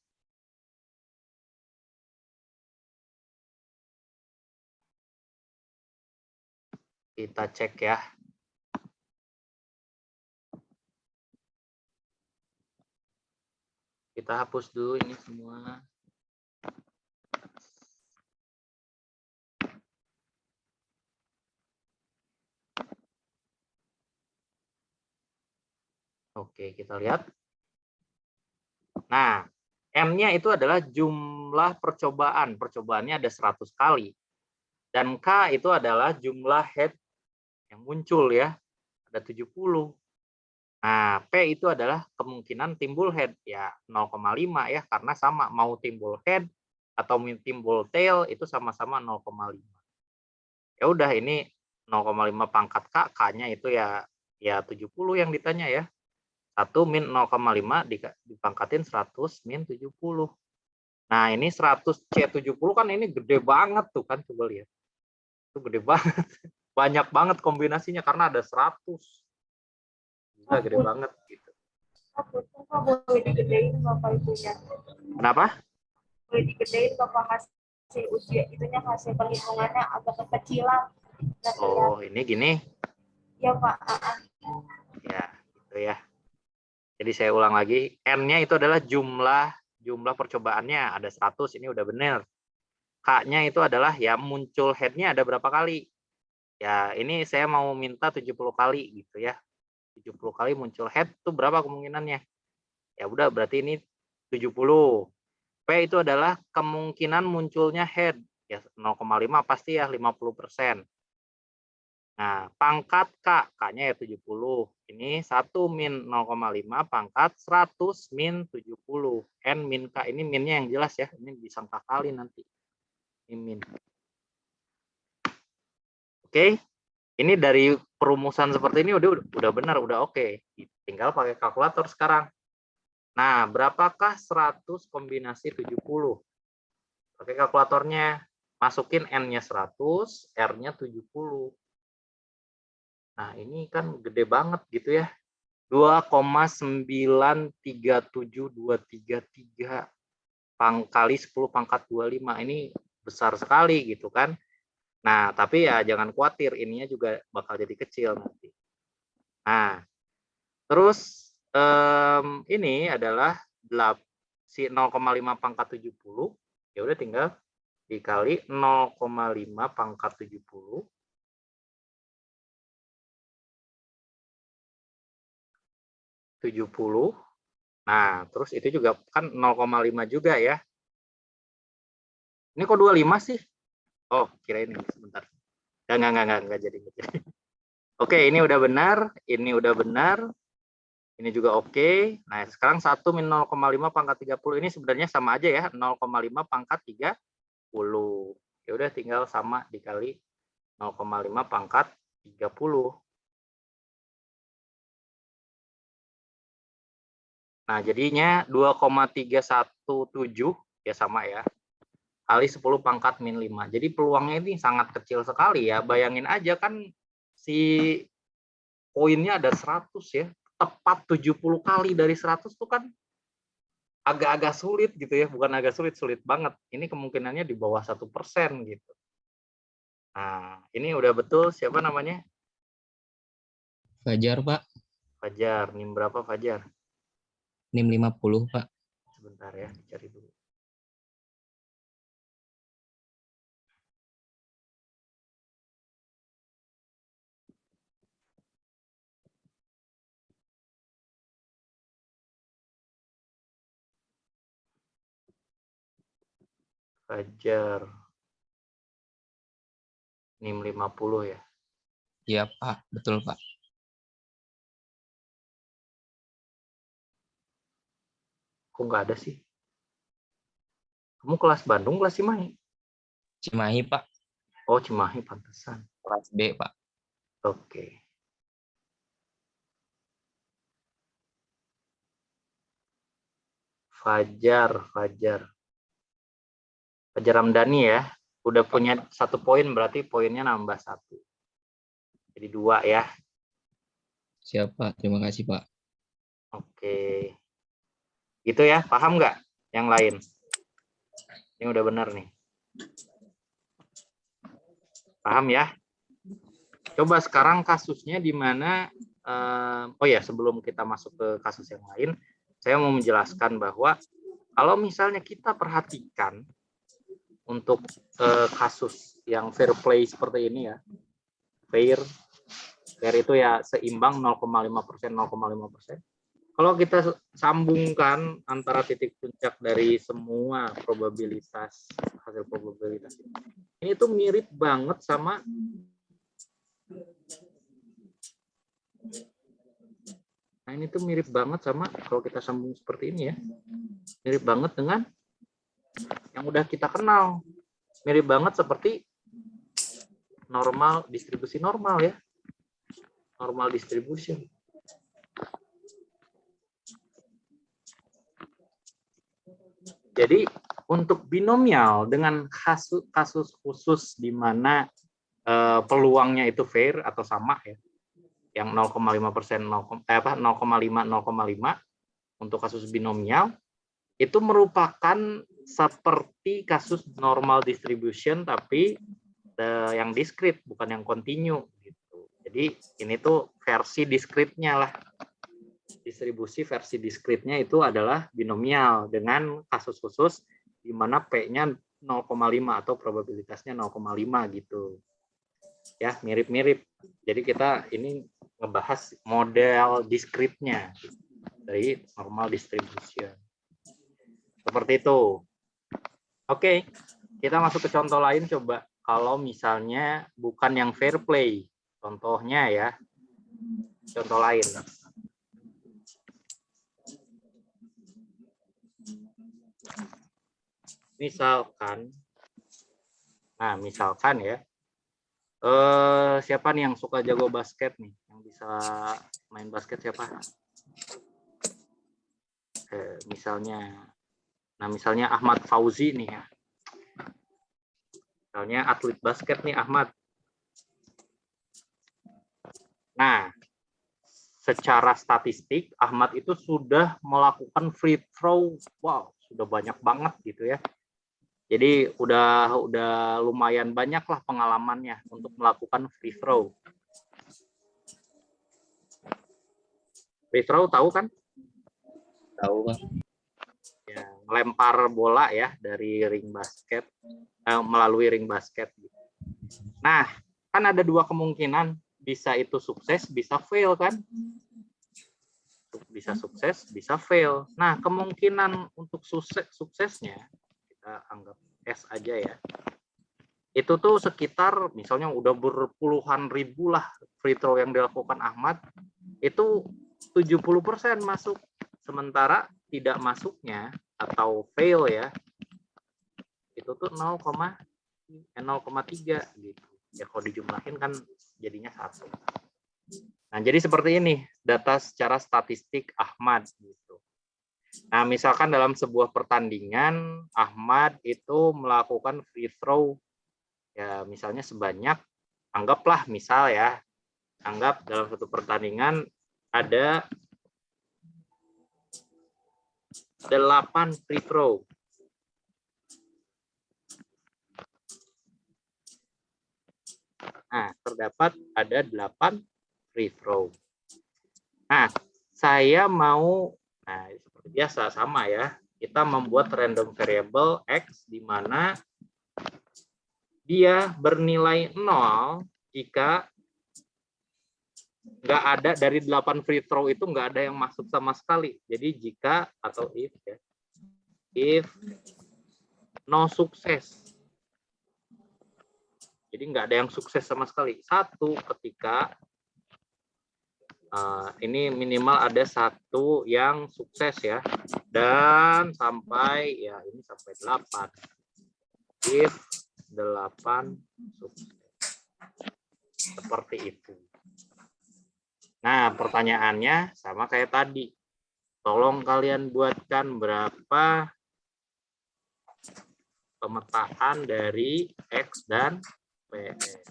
Kita cek ya. Kita hapus dulu ini semua. Oke, kita lihat. Nah, M-nya itu adalah jumlah percobaan. Percobaannya ada 100 kali. Dan K itu adalah jumlah head yang muncul ya. Ada 70. Nah, P itu adalah kemungkinan timbul head. Ya, 0,5 ya. Karena sama, mau timbul head atau timbul tail itu sama-sama 0,5. Ya udah, ini 0,5 pangkat K, K-nya itu ya 70 yang ditanya ya. 1 min 0,5 dipangkatin 100 min 70. Nah, ini 100 C70 kan ini gede banget tuh kan, coba lihat. Itu gede banget. Banyak banget kombinasinya karena ada 100. Gila, gede banget gitu. Pak Punten, Pak boleh digedein Bapak itunya. Kenapa? Boleh digedein Bapak hasil usia itunya, hasil perhitungannya agak kekecilan. Oh, ini gini. Ya Pak. Ya, gitu ya. Jadi saya ulang lagi, N-nya itu adalah jumlah percobaannya, ada 100, ini udah benar. K-nya itu adalah ya muncul head-nya ada berapa kali. Ya, ini saya mau minta 70 kali gitu ya. 70 kali muncul head itu berapa kemungkinannya? Ya udah, berarti ini 70. P itu adalah kemungkinan munculnya head. Ya 0,5 pasti ya 50%. Nah, pangkat K, K-nya ya 70. Ini 1 min 0,5 pangkat 100 min 70. N min K, ini minnya yang jelas ya. Ini disangka kali nanti. Ini min. Oke. Ini dari perumusan seperti ini udah benar, udah oke. Tinggal pakai kalkulator sekarang. Nah, berapakah 100 kombinasi 70? Pakai kalkulatornya. Masukin N-nya 100, R-nya 70. Nah, ini kan gede banget gitu ya. 2,937233 kali 10 pangkat 25. Ini besar sekali gitu kan. Nah, tapi ya jangan khawatir, ininya juga bakal jadi kecil nanti. Nah, terus ini adalah si 0,5 pangkat 70. Ya udah tinggal dikali 0,5 pangkat 70. 70. Nah, terus itu juga kan 0,5 juga ya. Ini kok 25 sih? Oh, kirain ini sebentar. Enggak jadi. Oke, ini udah benar, ini udah benar. Ini juga oke. Nah, sekarang 1 min 0,5 pangkat 30 ini sebenarnya sama aja ya, 0,5 pangkat 30. Ya udah tinggal sama dikali 0,5 pangkat 30. Nah, jadinya 2,317 ya sama ya. Kali 10 pangkat min 5. Jadi peluangnya ini sangat kecil sekali ya. Bayangin aja kan si poinnya ada 100 ya. Tepat 70 kali dari 100 tuh kan agak-agak sulit gitu ya. Bukan agak sulit, sulit banget. Ini kemungkinannya di bawah 1% gitu. Nah, ini udah betul siapa namanya? Fajar, Pak. Fajar. NIM berapa Fajar? NIM 50, Pak. Sebentar ya, cari dulu. Fajar. NIM 50 ya. Iya, Pak. Betul, Pak. Kok nggak ada sih? Kamu kelas Bandung, kelas Cimahi? Cimahi, Pak. Oh, Cimahi, pantesan. Kelas B, Pak. Oke. Fajar Ramdhani ya. Udah punya 1 poin, berarti poinnya nambah 1. Jadi 2 ya. Siapa? Terima kasih, Pak. Oke. Gitu ya, paham nggak yang lain? Ini udah benar nih. Paham ya? Coba sekarang kasusnya di mana, oh ya sebelum kita masuk ke kasus yang lain, saya mau menjelaskan bahwa kalau misalnya kita perhatikan untuk kasus yang fair play seperti ini ya, fair itu ya seimbang 0,5%, 0,5%. Kalau kita sambungkan antara titik puncak dari semua probabilitas, hasil probabilitas ini tuh mirip banget sama kalau kita sambung seperti ini ya. Mirip banget dengan yang udah kita kenal. Mirip banget seperti normal, distribusi normal ya. Normal distribution. Jadi untuk binomial dengan kasus khusus di mana peluangnya itu fair atau sama ya, yang 0,5%, 0,5 untuk kasus binomial itu merupakan seperti kasus normal distribution tapi yang diskrit bukan yang kontinu gitu. Jadi ini tuh versi diskritnya lah. Distribusi versi diskritnya itu adalah binomial dengan kasus khusus di mana P-nya 0,5 atau probabilitasnya 0,5 gitu. Ya, mirip-mirip. Jadi kita ini ngebahas model diskritnya dari normal distribution. Seperti itu. Oke, kita masuk ke contoh lain coba. Kalau misalnya bukan yang fair play, contohnya ya, contoh lain. Misalkan ya, Siapa nih yang suka jago basket nih? Yang bisa main basket siapa? Misalnya Ahmad Fauzi nih ya. Misalnya atlet basket nih Ahmad. Nah, secara statistik Ahmad itu sudah melakukan free throw, wow, sudah banyak banget gitu ya. Jadi udah lumayan banyak lah pengalamannya untuk melakukan free throw. Free throw tahu kan? Tahu Bang. Ya, melempar bola ya dari ring basket melalui ring basket. Nah, kan ada dua kemungkinan, bisa itu sukses, bisa fail kan? Bisa sukses, bisa fail. Nah, kemungkinan untuk suksesnya kita anggap S aja ya. Itu tuh sekitar misalnya udah berpuluhan ribu lah free throw yang dilakukan Ahmad, itu 70% masuk. Sementara tidak masuknya atau fail ya, itu tuh 0,3 gitu. Ya kalau dijumlahin kan jadinya 1. Nah, jadi seperti ini data secara statistik Ahmad gitu. Nah, misalkan dalam sebuah pertandingan Ahmad itu melakukan free throw ya misalnya sebanyak, anggaplah misal ya, anggap dalam satu pertandingan ada 8 free throw. Nah, terdapat ada 8 free throw. Nah, saya mau, nah seperti biasa sama ya, kita membuat random variable X di mana dia bernilai 0 jika nggak ada dari 8 free throw itu nggak ada yang masuk sama sekali. Jadi jika atau if ya, if no sukses. Jadi nggak ada yang sukses sama sekali. 1 ketika ini minimal ada 1 yang sukses ya. Dan sampai ya ini sampai 8. If 8 sukses. Seperti itu. Nah, pertanyaannya sama kayak tadi. Tolong kalian buatkan berapa pemetaan dari X dan PS.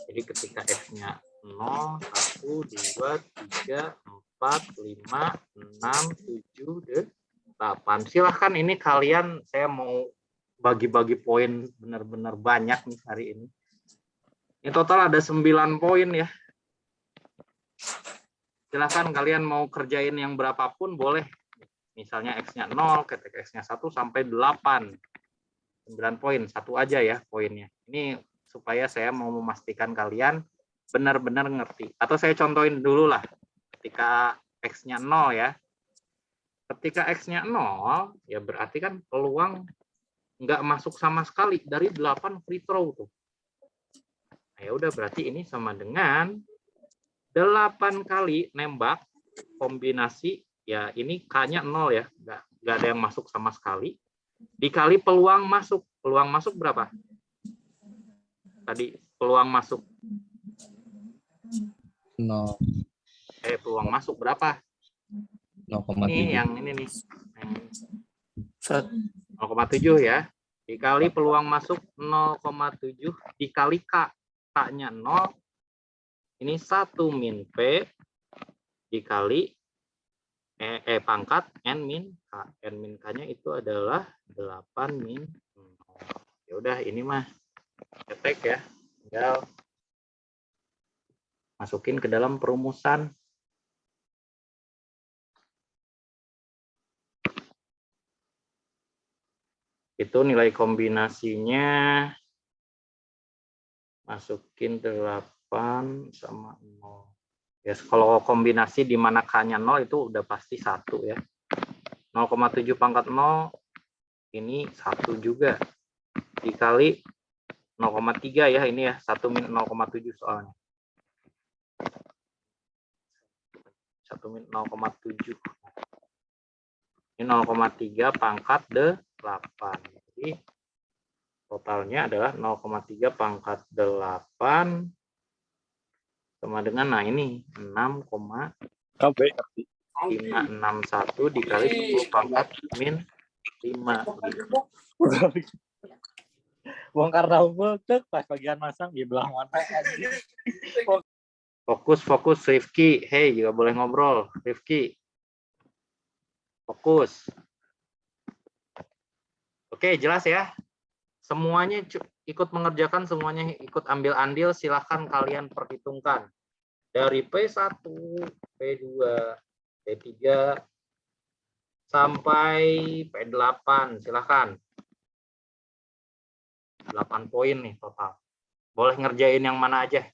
Jadi ketika X-nya 0, 1, 2, 3, 4, 5, 6, 7, 8. Silahkan ini kalian, saya mau bagi-bagi poin benar-benar banyak nih hari ini. Ini total ada 9 poin ya. Silahkan kalian mau kerjain yang berapapun boleh. Misalnya X-nya 0, ketika X-nya 1 sampai 8. 9 poin, 1 aja ya poinnya. Ini supaya saya mau memastikan kalian benar-benar ngerti. Atau saya contohin dulu lah. Ketika X-nya 0 ya. Ketika X-nya 0, ya berarti kan peluang nggak masuk sama sekali dari 8 free throw tuh. Nah, ya udah berarti ini sama dengan 8 kali nembak kombinasi, ya ini K-nya 0 ya, nggak ada yang masuk sama sekali, dikali peluang masuk. Peluang masuk berapa? Tadi peluang masuk. 0. Peluang masuk berapa? 0,7. Ini yang ini nih. 0,7 ya. Dikali peluang masuk 0,7 dikali K. K-nya 0. Ini 1 min P dikali pangkat N min K. N min K-nya itu adalah 8 min 0. Ya udah ini mah ketek ya. Tinggal masukin ke dalam perumusan. Itu nilai kombinasinya masukin 8 sama 0. Ya, kalau kombinasi di mana K-nya 0 itu udah pasti 1 ya. 0,7 pangkat 0 ini 1 juga. Dikali 0,3 ya ini ya. 1 min 0,7 soalnya. 1 min 0,7. Ini 0,3 pangkat 8. Jadi Totalnya adalah 0,3 pangkat 8 sama dengan, nah ini 6,561 dikali 10 pangkat min 5. Gitu. Bongkar daunnya cek pas bagian masang di belah mana anjing. Fokus Rifki. Hey, juga boleh ngobrol. Rifki. Fokus. Oke, jelas ya. Semuanya ikut mengerjakan, semuanya ikut ambil andil, silahkan kalian perhitungkan. Dari P1, P2, P3, sampai P8, silahkan. 8 poin nih total. Boleh ngerjain yang mana aja.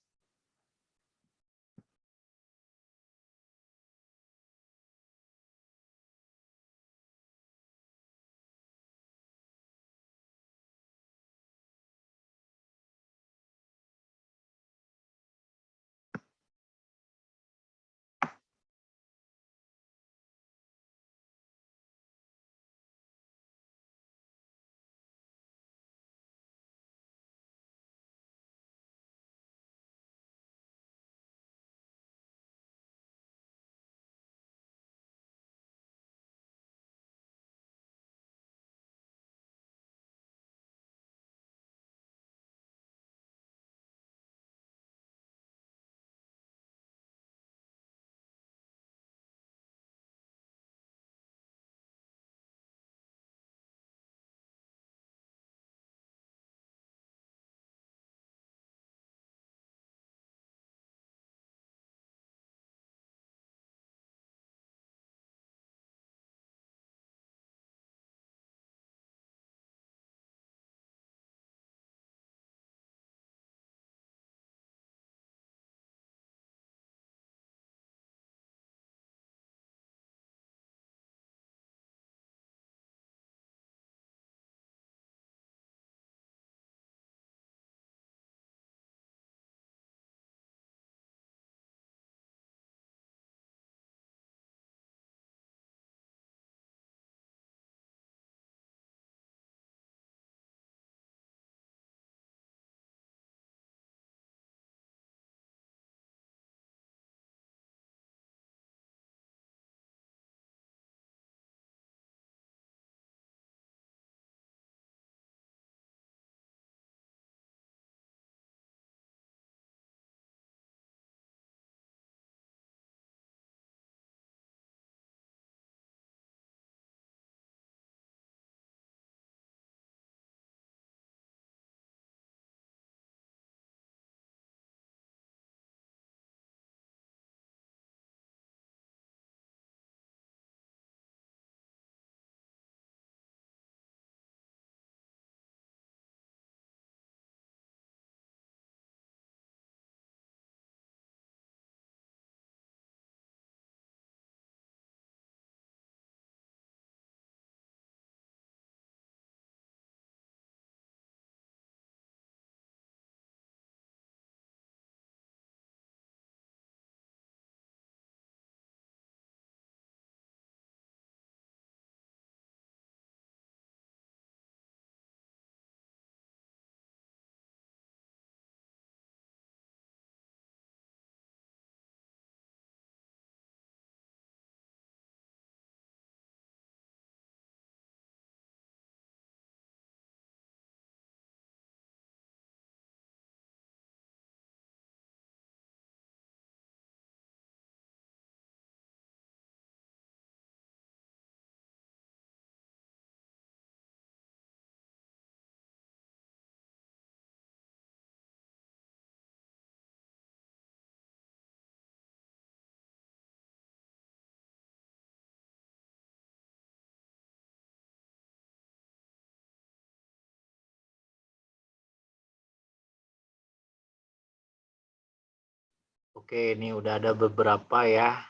Oke, ini udah ada beberapa ya.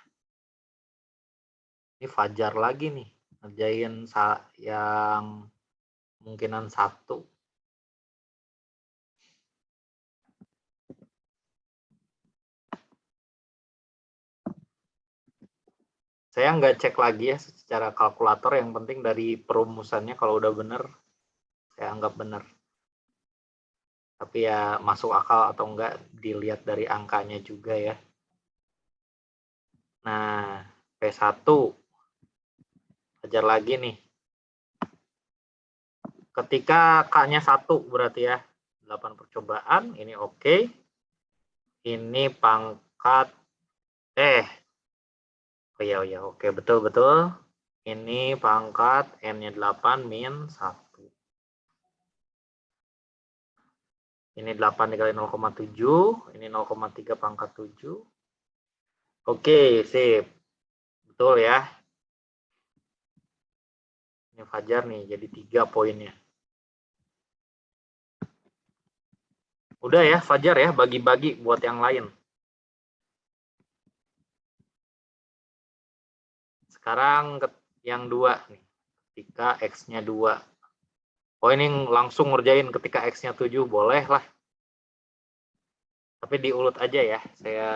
Ini Fajar lagi nih, ngerjain yang kemungkinan 1. Saya nggak cek lagi ya secara kalkulator, yang penting dari perumusannya kalau udah benar, saya anggap benar. Tapi ya masuk akal atau enggak dilihat dari angkanya juga ya. Nah, P1 ajar lagi nih. Ketika K-nya 1 berarti ya 8 percobaan, ini oke. Ini pangkat oh iya oke, betul. Ini pangkat N-nya 8 min 1. Ini 8 dikali 0,7, ini 0,3 pangkat 7. Oke, sip. Betul ya. Ini Fajar nih, jadi 3 poinnya. Udah ya, Fajar ya, bagi-bagi buat yang lain. Sekarang yang 2 nih, ketika X-nya 2. Oh ini langsung ngerjain ketika X-nya 7, boleh lah. Tapi diulut aja ya.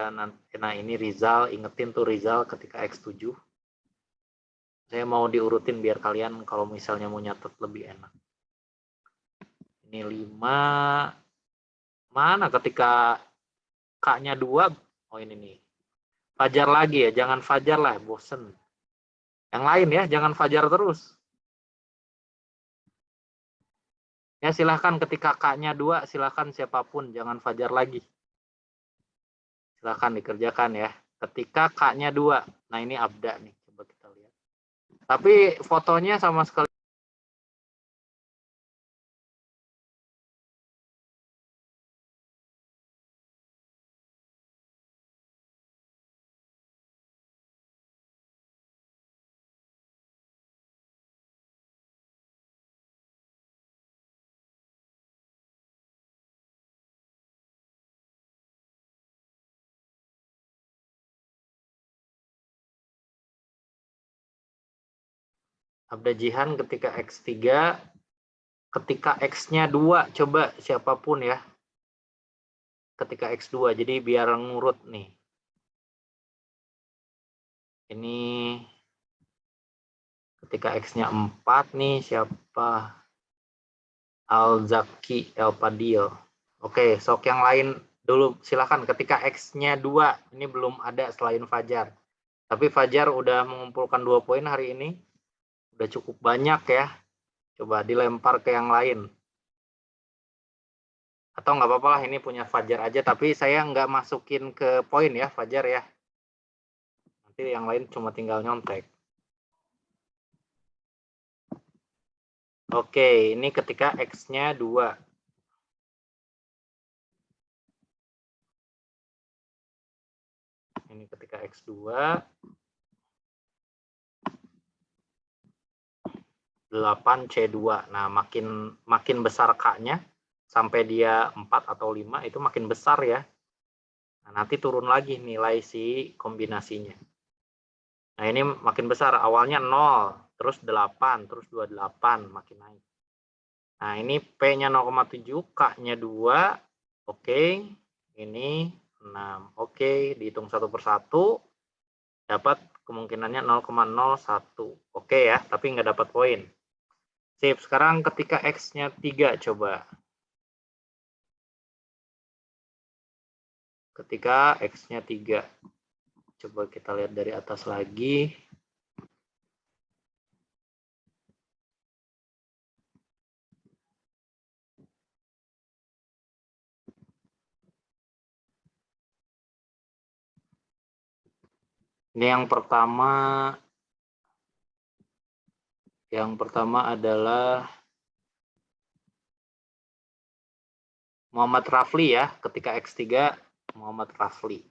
Nah ini Rizal, ingetin tuh Rizal ketika X7. Saya mau diurutin biar kalian kalau misalnya mau nyatet lebih enak. Ini 5. Mana ketika K-nya 2? Oh ini nih. Fajar lagi ya, jangan Fajar lah, bosen. Yang lain ya, jangan Fajar terus. Ya silahkan ketika K-nya 2, silahkan siapapun, jangan Fajar lagi. Silahkan dikerjakan ya. Ketika K-nya 2. Nah ini Abda nih, coba kita lihat. Tapi fotonya sama sekali. Abda Jihan ketika X3, ketika X-nya 2, coba siapapun ya. Ketika X2, jadi biar ngurut nih. Ini ketika X-nya 4 nih, siapa? Al-Zaki El-Padil. Oke, sok yang lain dulu, silakan. Ketika X-nya 2, ini belum ada selain Fajar. Tapi Fajar udah mengumpulkan 2 poin hari ini. Udah cukup banyak ya. Coba dilempar ke yang lain. Atau nggak apa-apa lah, ini punya Fajar aja. Tapi saya nggak masukin ke poin ya, Fajar ya. Nanti yang lain cuma tinggal nyontek. Oke, ini ketika X-nya 2. Ini ketika X2. 8C2. Nah, makin besar K-nya sampai dia 4 atau 5 itu makin besar ya. Nah, nanti turun lagi nilai si kombinasinya. Nah, ini makin besar. Awalnya 0, terus 8, terus 28, makin naik. Nah, ini P-nya 0,7, K-nya 2. Oke. Ini 6. Oke, dihitung satu persatu. Dapat kemungkinannya 0,01. Oke ya, tapi nggak dapat poin. Sip, sekarang ketika X-nya 3 coba. Ketika X-nya 3. Coba kita lihat dari atas lagi. Ini yang pertama adalah Muhammad Rafli ya, ketika X3 Muhammad Rafli.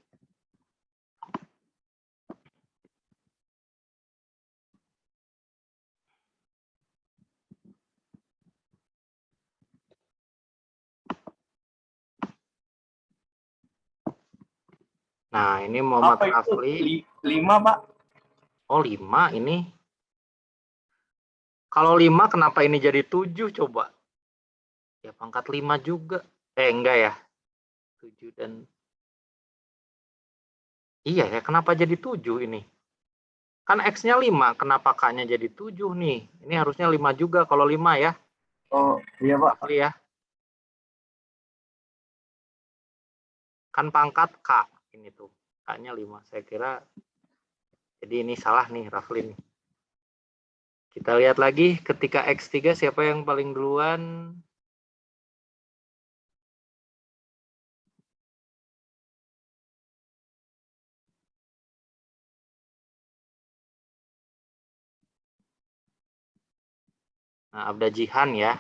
Nah, ini Muhammad Rafli. 5, Pak. Oh, 5 ini. Kalau 5 kenapa ini jadi 7 coba? Ya pangkat 5 juga. Enggak ya. 7 dan iya ya, kenapa jadi 7 ini? Kan X-nya 5, kenapa K-nya jadi 7 nih? Ini harusnya 5 juga kalau 5 ya. Oh, iya, Pak. Rafli ya. Kan pangkat K ini tuh. K-nya 5. Saya kira jadi ini salah nih Rafli nih. Kita lihat lagi ketika X3 siapa yang paling duluan? Nah, Abda Jihan ya.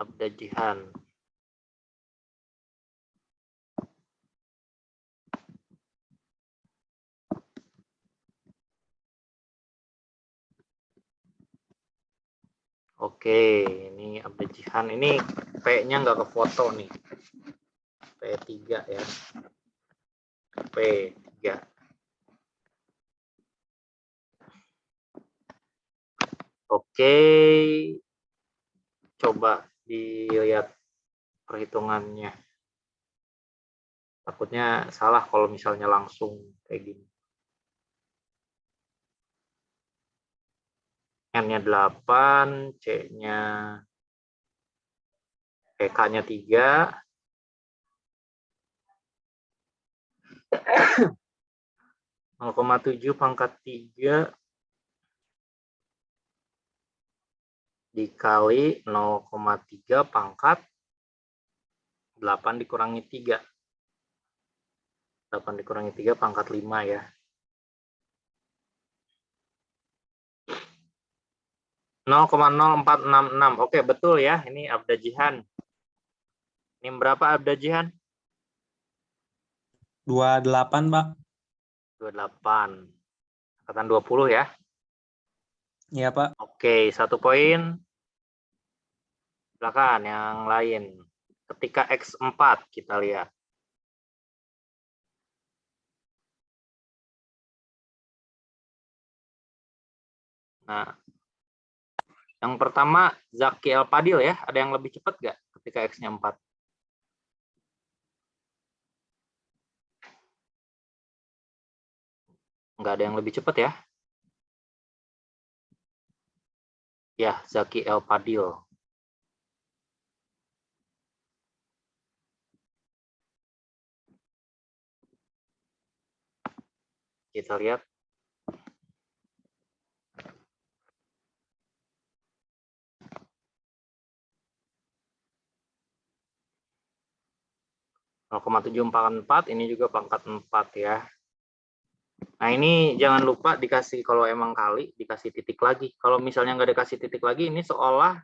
Abda Jihan. Oke, ini Abda Jihan. Ini P-nya nggak ke foto nih. P3 ya. P3. Oke. Coba dilihat perhitungannya. Takutnya salah kalau misalnya langsung kayak gini. N-nya 8, C-nya K-nya 3. 0,7 pangkat 3 dikali 0,3 pangkat 8 dikurangi 3. 8 dikurangi 3 pangkat 5 ya. Nol koma 0,466. Oke, betul ya. Ini Abda Jihan. Ini berapa Abda Jihan? 28, Pak. 28. Angkatan 20 ya. Iya, Pak. Oke, 1 poin. Silakan yang lain. Ketika X4 kita lihat. Nah, yang pertama Zaki Al-Padil ya. Ada yang lebih cepat nggak ketika X-nya 4? Nggak ada yang lebih cepat ya. Ya, Zaki Al-Padil. Kita lihat. (0,744) ini juga pangkat 4 ya. Nah, ini jangan lupa dikasih kalau emang kali dikasih titik lagi. Kalau misalnya nggak dikasih titik lagi, ini seolah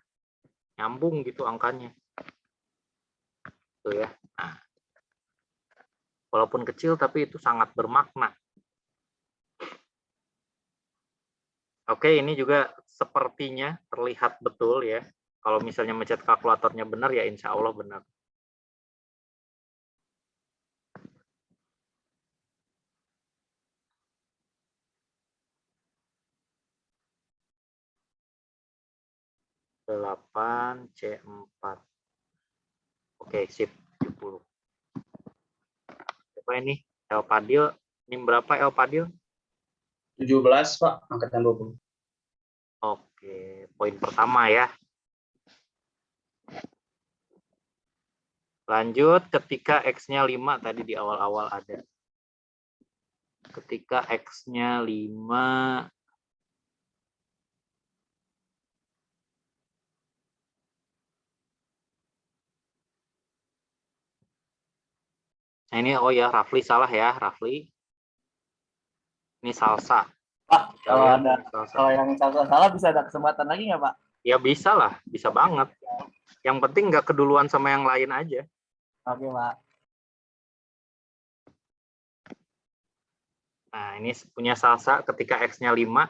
nyambung gitu angkanya. Tuh ya. Nah, walaupun kecil tapi itu sangat bermakna. Oke, ini juga sepertinya terlihat betul ya. Kalau misalnya mencet kalkulatornya benar ya insya Allah benar. Delapan C4. Oke, sip 70. Apa ini? El Padil. Ini berapa El Padil? 17, Pak, angkatan 20. Oke, poin pertama ya. Lanjut ketika X-nya 5 tadi di awal-awal ada. Ketika X-nya 5 nah ini oh ya Rafli salah ya Rafli. Ini salsa. Pak, kalau Ya, ada salsa. kalau yang salah bisa ada kesempatan lagi nggak, Pak? Ya bisa lah, bisa banget. Yang penting nggak keduluan sama yang lain aja. Oke, Pak. Nah, ini punya salsa ketika X-nya 5.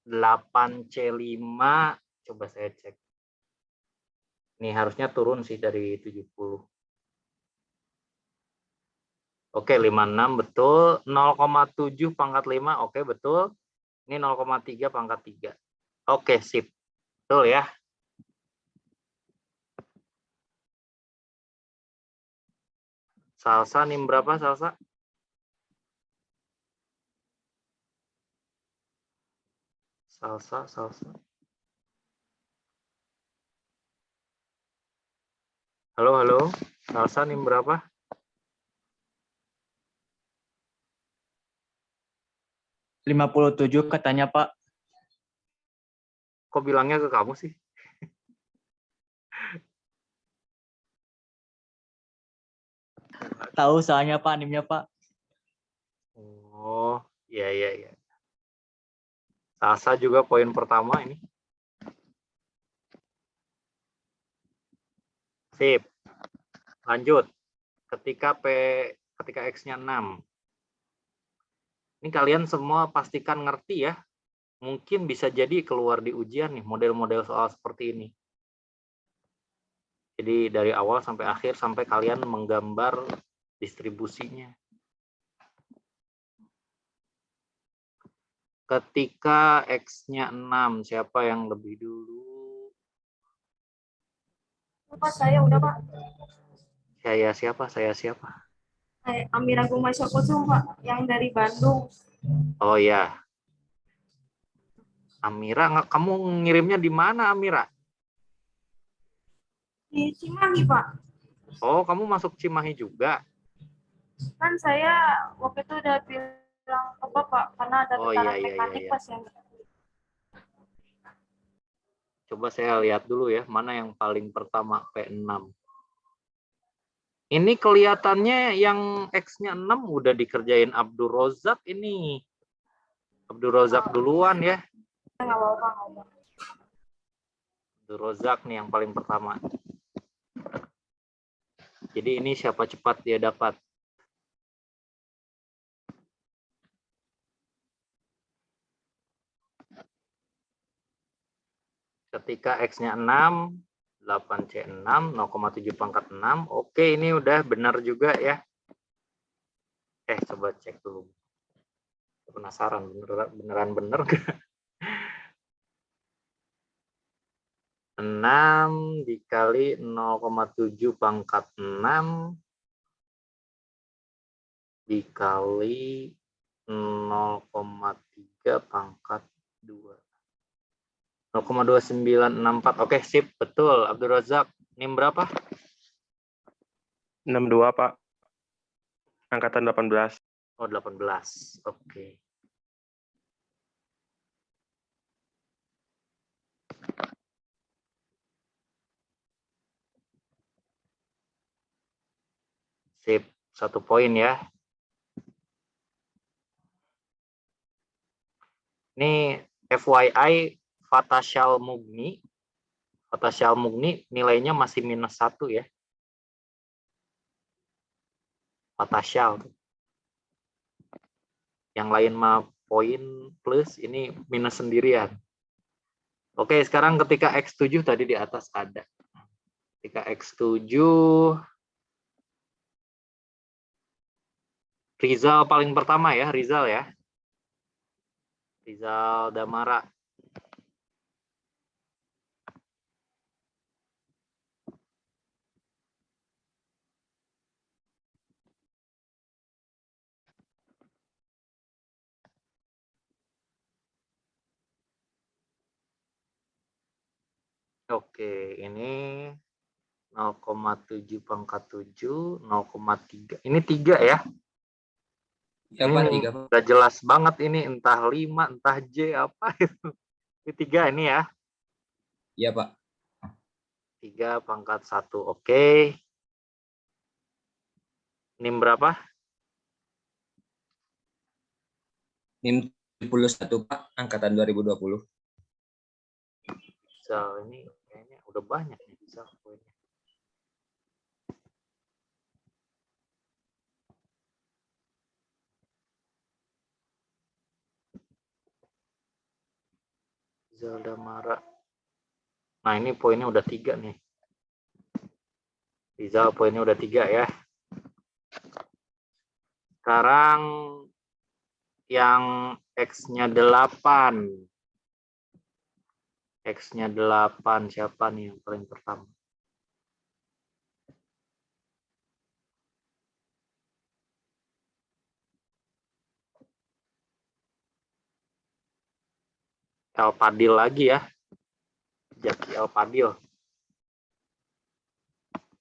8C5. Coba saya cek. Ini harusnya turun sih dari 70. Oke, 56 betul. 0,7 pangkat 5. Oke, betul. Ini 0,3 pangkat 3. Oke, sip. Betul ya. Salsa nih berapa salsa? Salsa. Halo. Salsa nim berapa? Rp57 katanya, Pak. Kok bilangnya ke kamu sih? Tahu soalnya, Pak, nimnya, Pak. Oh, iya, iya, iya. Salsa juga poin pertama ini. Sip. Lanjut. Ketika X-nya 6. Ini kalian semua pastikan ngerti ya. Mungkin bisa jadi keluar di ujian nih model-model soal seperti ini. Jadi dari awal sampai akhir sampai kalian menggambar distribusinya. Ketika X-nya 6, siapa yang lebih dulu? Pak, saya udah, Pak. Saya siapa? Saya siapa? Amira Gumasyokusum, Pak, yang dari Bandung. Oh ya. Amira, kamu ngirimnya di mana, Amira? Di Cimahi, Pak. Oh, kamu masuk Cimahi juga? Kan saya waktu itu udah bilang ke Bapak, karena ada Oh, tekanan iya, iya, mekanik iya. pas yang Coba saya lihat dulu ya, mana yang paling pertama P6. Ini kelihatannya yang X-nya 6 udah dikerjain Abdul Rozak ini. Abdul Rozak duluan ya. nggak apa-apa, nggak apa-apa. Abdul Rozak nih yang paling pertama. Jadi ini siapa cepat dia dapat. Ketika X-nya 6, 8C6, 0,7 pangkat 6. Oke, ini udah benar juga ya. Coba cek dulu. Penasaran, beneran bener gak? 6 dikali 0,7 pangkat 6 dikali 0,3 pangkat 2. 0,2964. Oke, sip, betul. Abdul Razak, NIM berapa? 62, Pak. Angkatan 18. Oh, 18. Oke. Sip, 1 poin ya. Ini FYI, Fatasyal Mugni nilainya masih -1 ya. Fatasyal. Yang lain mah poin plus, ini minus sendirian. Oke, sekarang ketika X7 tadi di atas ada. Ketika X7, Rizal paling pertama ya, Rizal ya. Rizal Damara. Oke, ini 0,7 pangkat 7, 0,3. Ini 3 ya. Ya, Pak, 3, Pak. Udah jelas banget ini, entah 5, entah J, apa itu. Ini 3 ini ya. Iya, Pak. 3 pangkat 1, oke. NIM berapa? NIM 71, Pak, angkatan 2020. Rizal ini kayaknya udah banyak nih Rizal poinnya. Rizal Damara. Nah, ini poinnya udah 3 nih. Rizal poinnya udah 3 ya. Sekarang yang X-nya 8. X-nya 8 siapa nih yang paling pertama? El Padil lagi ya. Jaki El Padil.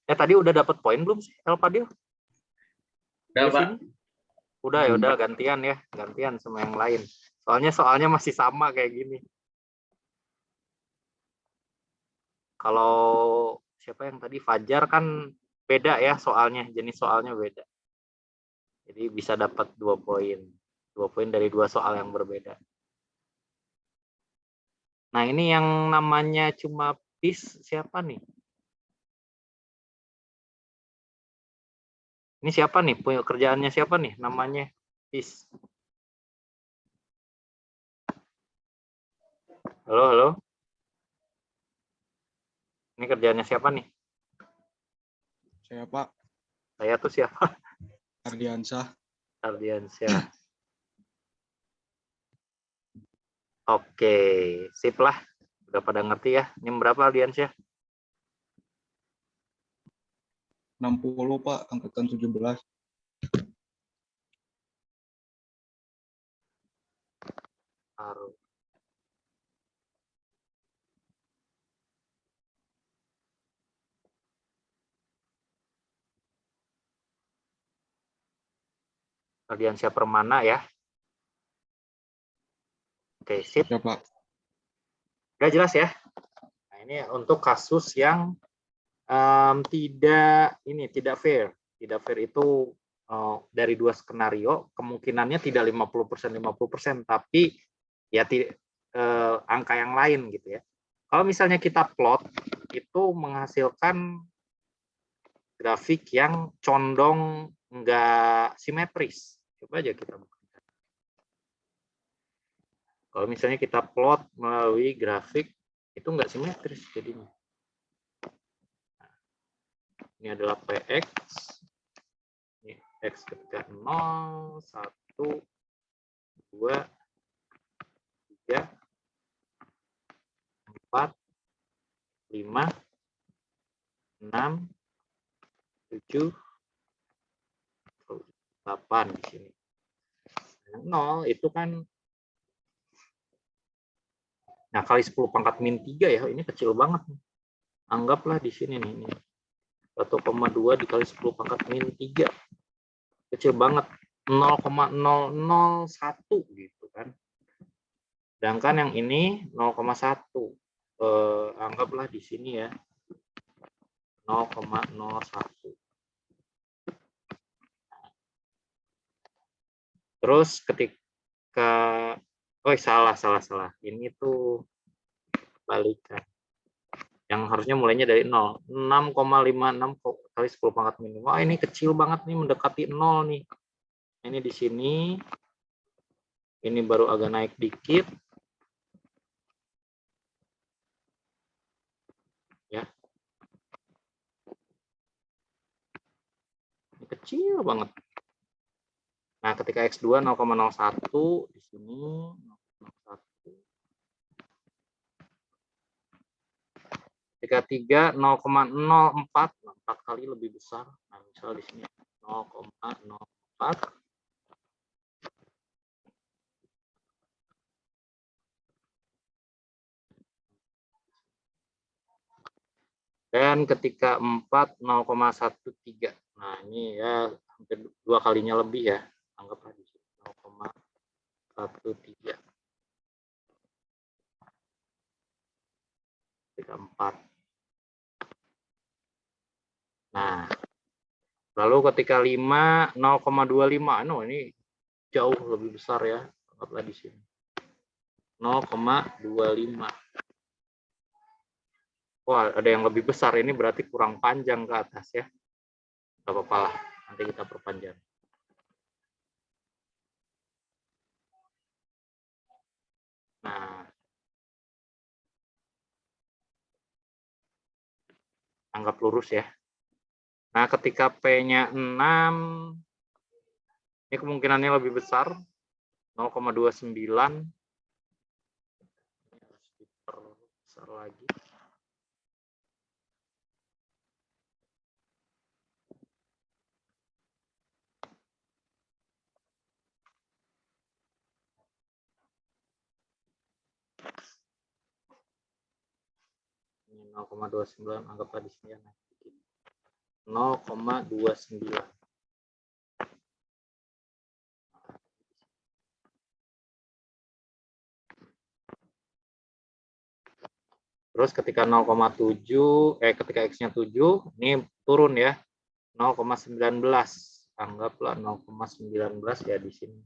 Tadi udah dapat poin belum sih, El Fadil? Udah, Di Pak. sini? Udah ya, udah gantian ya, gantian sama yang lain. Soalnya masih sama kayak gini. Kalau siapa yang tadi Fajar kan beda ya soalnya, jenis soalnya beda. Jadi bisa dapat 2 poin. 2 poin dari 2 soal yang berbeda. Nah, ini yang namanya cuma PIS siapa nih? Ini siapa nih? Punya kerjaannya siapa nih? Namanya PIS. Halo, halo. Ini kerjaannya siapa nih? Saya Pak Saya tuh siapa? Ardiansah. Ardiansyah. Oke, sip lah. Udah pada ngerti ya. Ini berapa Ardiansyah? 60 Pak, angkatan 17. Taruh. Ardiansyah Permana ya. Oke, sip. Ya Pak. Udah jelas ya. Nah, ini untuk kasus yang tidak fair. Tidak fair itu dari 2 skenario, kemungkinannya tidak 50%, tapi ya angka yang lain gitu ya. Kalau misalnya kita plot, itu menghasilkan grafik yang condong enggak simetris. Coba aja kita buka. Kalau misalnya kita plot melalui grafik, itu enggak simetris jadinya. Ini adalah PX. Ini X ketika 0, 1, 2, 3, 4, 5, 6, 7, 8 di sini. 0 itu kan, nah kali 10 pangkat min 3 ya, ini kecil banget. Anggaplah di sini nih, ini 1,2 dikali 10 pangkat min 3. Kecil banget, 0,001 gitu kan. Sedangkan yang ini 0,1. Anggaplah di sini ya, 0,01. Terus ketika salah. Ini tuh balikan. Yang harusnya mulainya dari 0. 6,56 kali 10 pangkat min. Wah, ini kecil banget nih, mendekati 0 nih. Ini di sini. Ini baru agak naik dikit. Ya. Ini kecil banget. Nah, ketika X2 0,01 di sini 0,01. Ketika 3 0,04, 4 kali lebih besar. Nah, misal di sini 0,04. Dan ketika 4 0,13. Nah, ini ya hampir 2 kalinya lebih ya. Anggaplah di sini 0,13. Ketika 4. Nah, lalu ketika 5 0,25. No, ini jauh lebih besar ya. Anggaplah di sini 0,25. Wah, ada yang lebih besar. Ini berarti kurang panjang ke atas ya. Gak apa-apa lah. Nanti kita perpanjang. Nah, anggap lurus ya. Nah, ketika P-nya 6, ini kemungkinannya lebih besar. 0,29. Ini harus diperbesar lagi. Ini 0,29, anggaplah di sini ya. 0,29. Terus ketika 0,7, ketika X-nya 7, ini turun ya, 0,19. Anggaplah 0,19 ya di sini.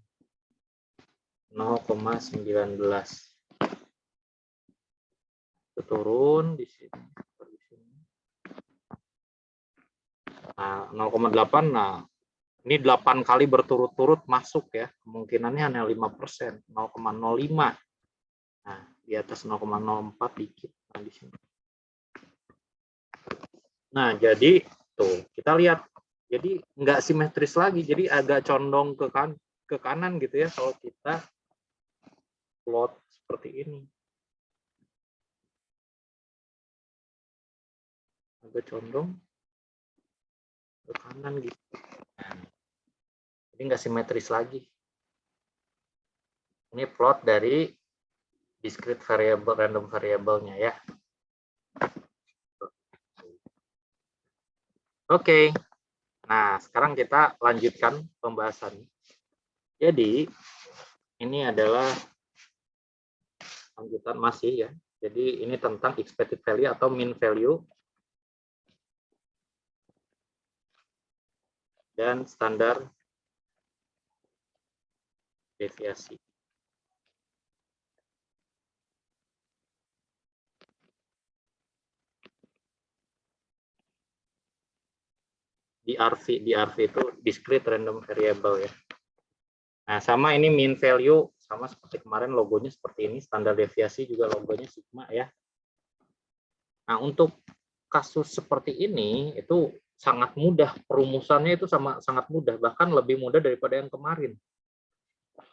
0,19. Itu turun di sini. Nah, 0,8, nah ini 8 kali berturut-turut masuk ya. Kemungkinannya hanya 5%, 0,05. Nah, di atas 0,04 dikit. Nah, di sini. Nah, jadi tuh kita lihat, jadi nggak simetris lagi, jadi agak condong ke kanan gitu ya kalau kita plot seperti ini. Agak condong ke kanan gitu. Nah, jadi nggak simetris lagi. Ini plot dari discrete variable, random variable-nya ya. Oke. Nah, sekarang kita lanjutkan pembahasan. Jadi, ini adalah lanjutan masih ya. Jadi, ini tentang expected value atau mean value dan standar deviasi. DRV itu discrete random variable ya. Nah, sama ini mean value, sama seperti kemarin logonya seperti ini, standar deviasi juga logonya sigma ya. Nah, untuk kasus seperti ini itu sangat mudah, perumusannya itu sangat mudah, bahkan lebih mudah daripada yang kemarin.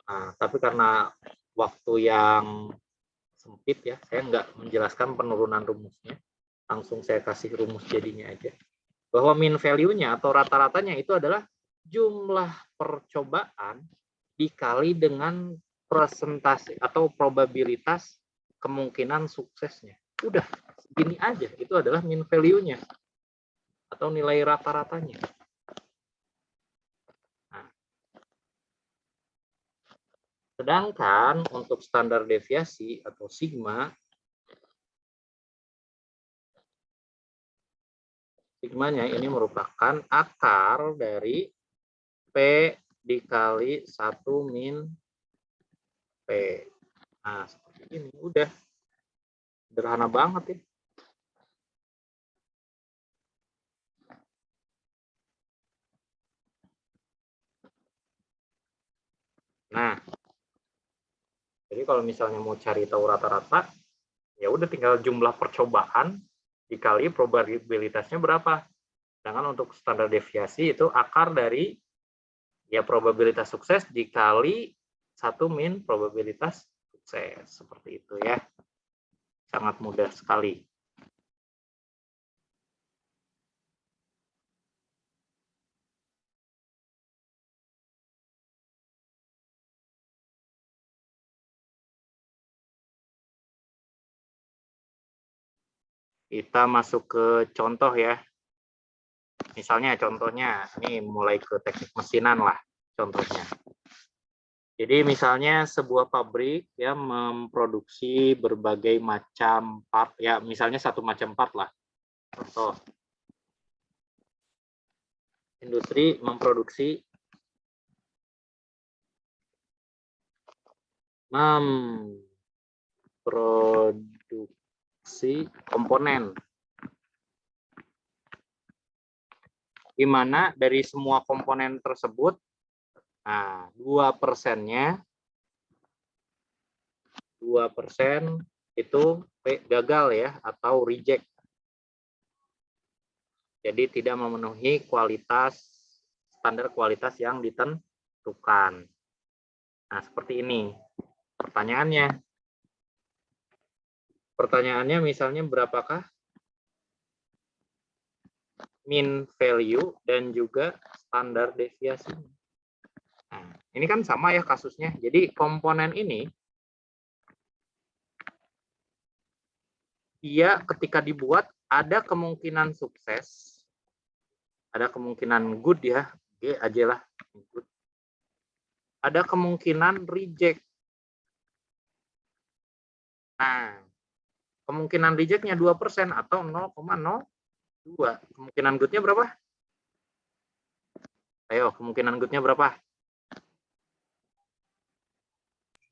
Nah, tapi karena waktu yang sempit ya, saya nggak menjelaskan penurunan rumusnya, langsung saya kasih rumus jadinya aja. Bahwa mean value-nya atau rata-ratanya itu adalah jumlah percobaan dikali dengan persentase atau probabilitas kemungkinan suksesnya. Udah, segini aja. Itu adalah mean value-nya atau nilai rata-ratanya. Nah, sedangkan untuk standar deviasi atau sigma, sigmanya ini merupakan akar dari P dikali 1 min P. Nah, seperti ini. Udah. Sederhana banget ya. Nah, jadi kalau misalnya mau cari tahu rata-rata, ya udah tinggal jumlah percobaan dikali probabilitasnya berapa. Sedangkan untuk standar deviasi itu akar dari ya probabilitas sukses dikali 1 min probabilitas sukses. Seperti itu ya. Sangat mudah sekali. Kita masuk ke contoh ya. Misalnya contohnya, ini mulai ke teknik mesinan lah contohnya. Jadi misalnya sebuah pabrik ya memproduksi berbagai macam part, ya misalnya satu macam part lah. Contoh, industri memproduksi komponen, di mana dari semua komponen tersebut, nah 2%-nya 2% itu gagal ya atau reject. Jadi tidak memenuhi standar kualitas yang ditentukan. Nah, seperti ini pertanyaannya. Pertanyaannya misalnya berapakah mean value dan juga standar deviasi. Nah, ini kan sama ya kasusnya. Jadi komponen ini dia ketika dibuat ada kemungkinan sukses Ada kemungkinan good ya, G aja lah. Good. Ada kemungkinan reject. Nah, kemungkinan rejectnya 2% atau 0,02. Kemungkinan goodnya berapa? Ayo, kemungkinan goodnya berapa?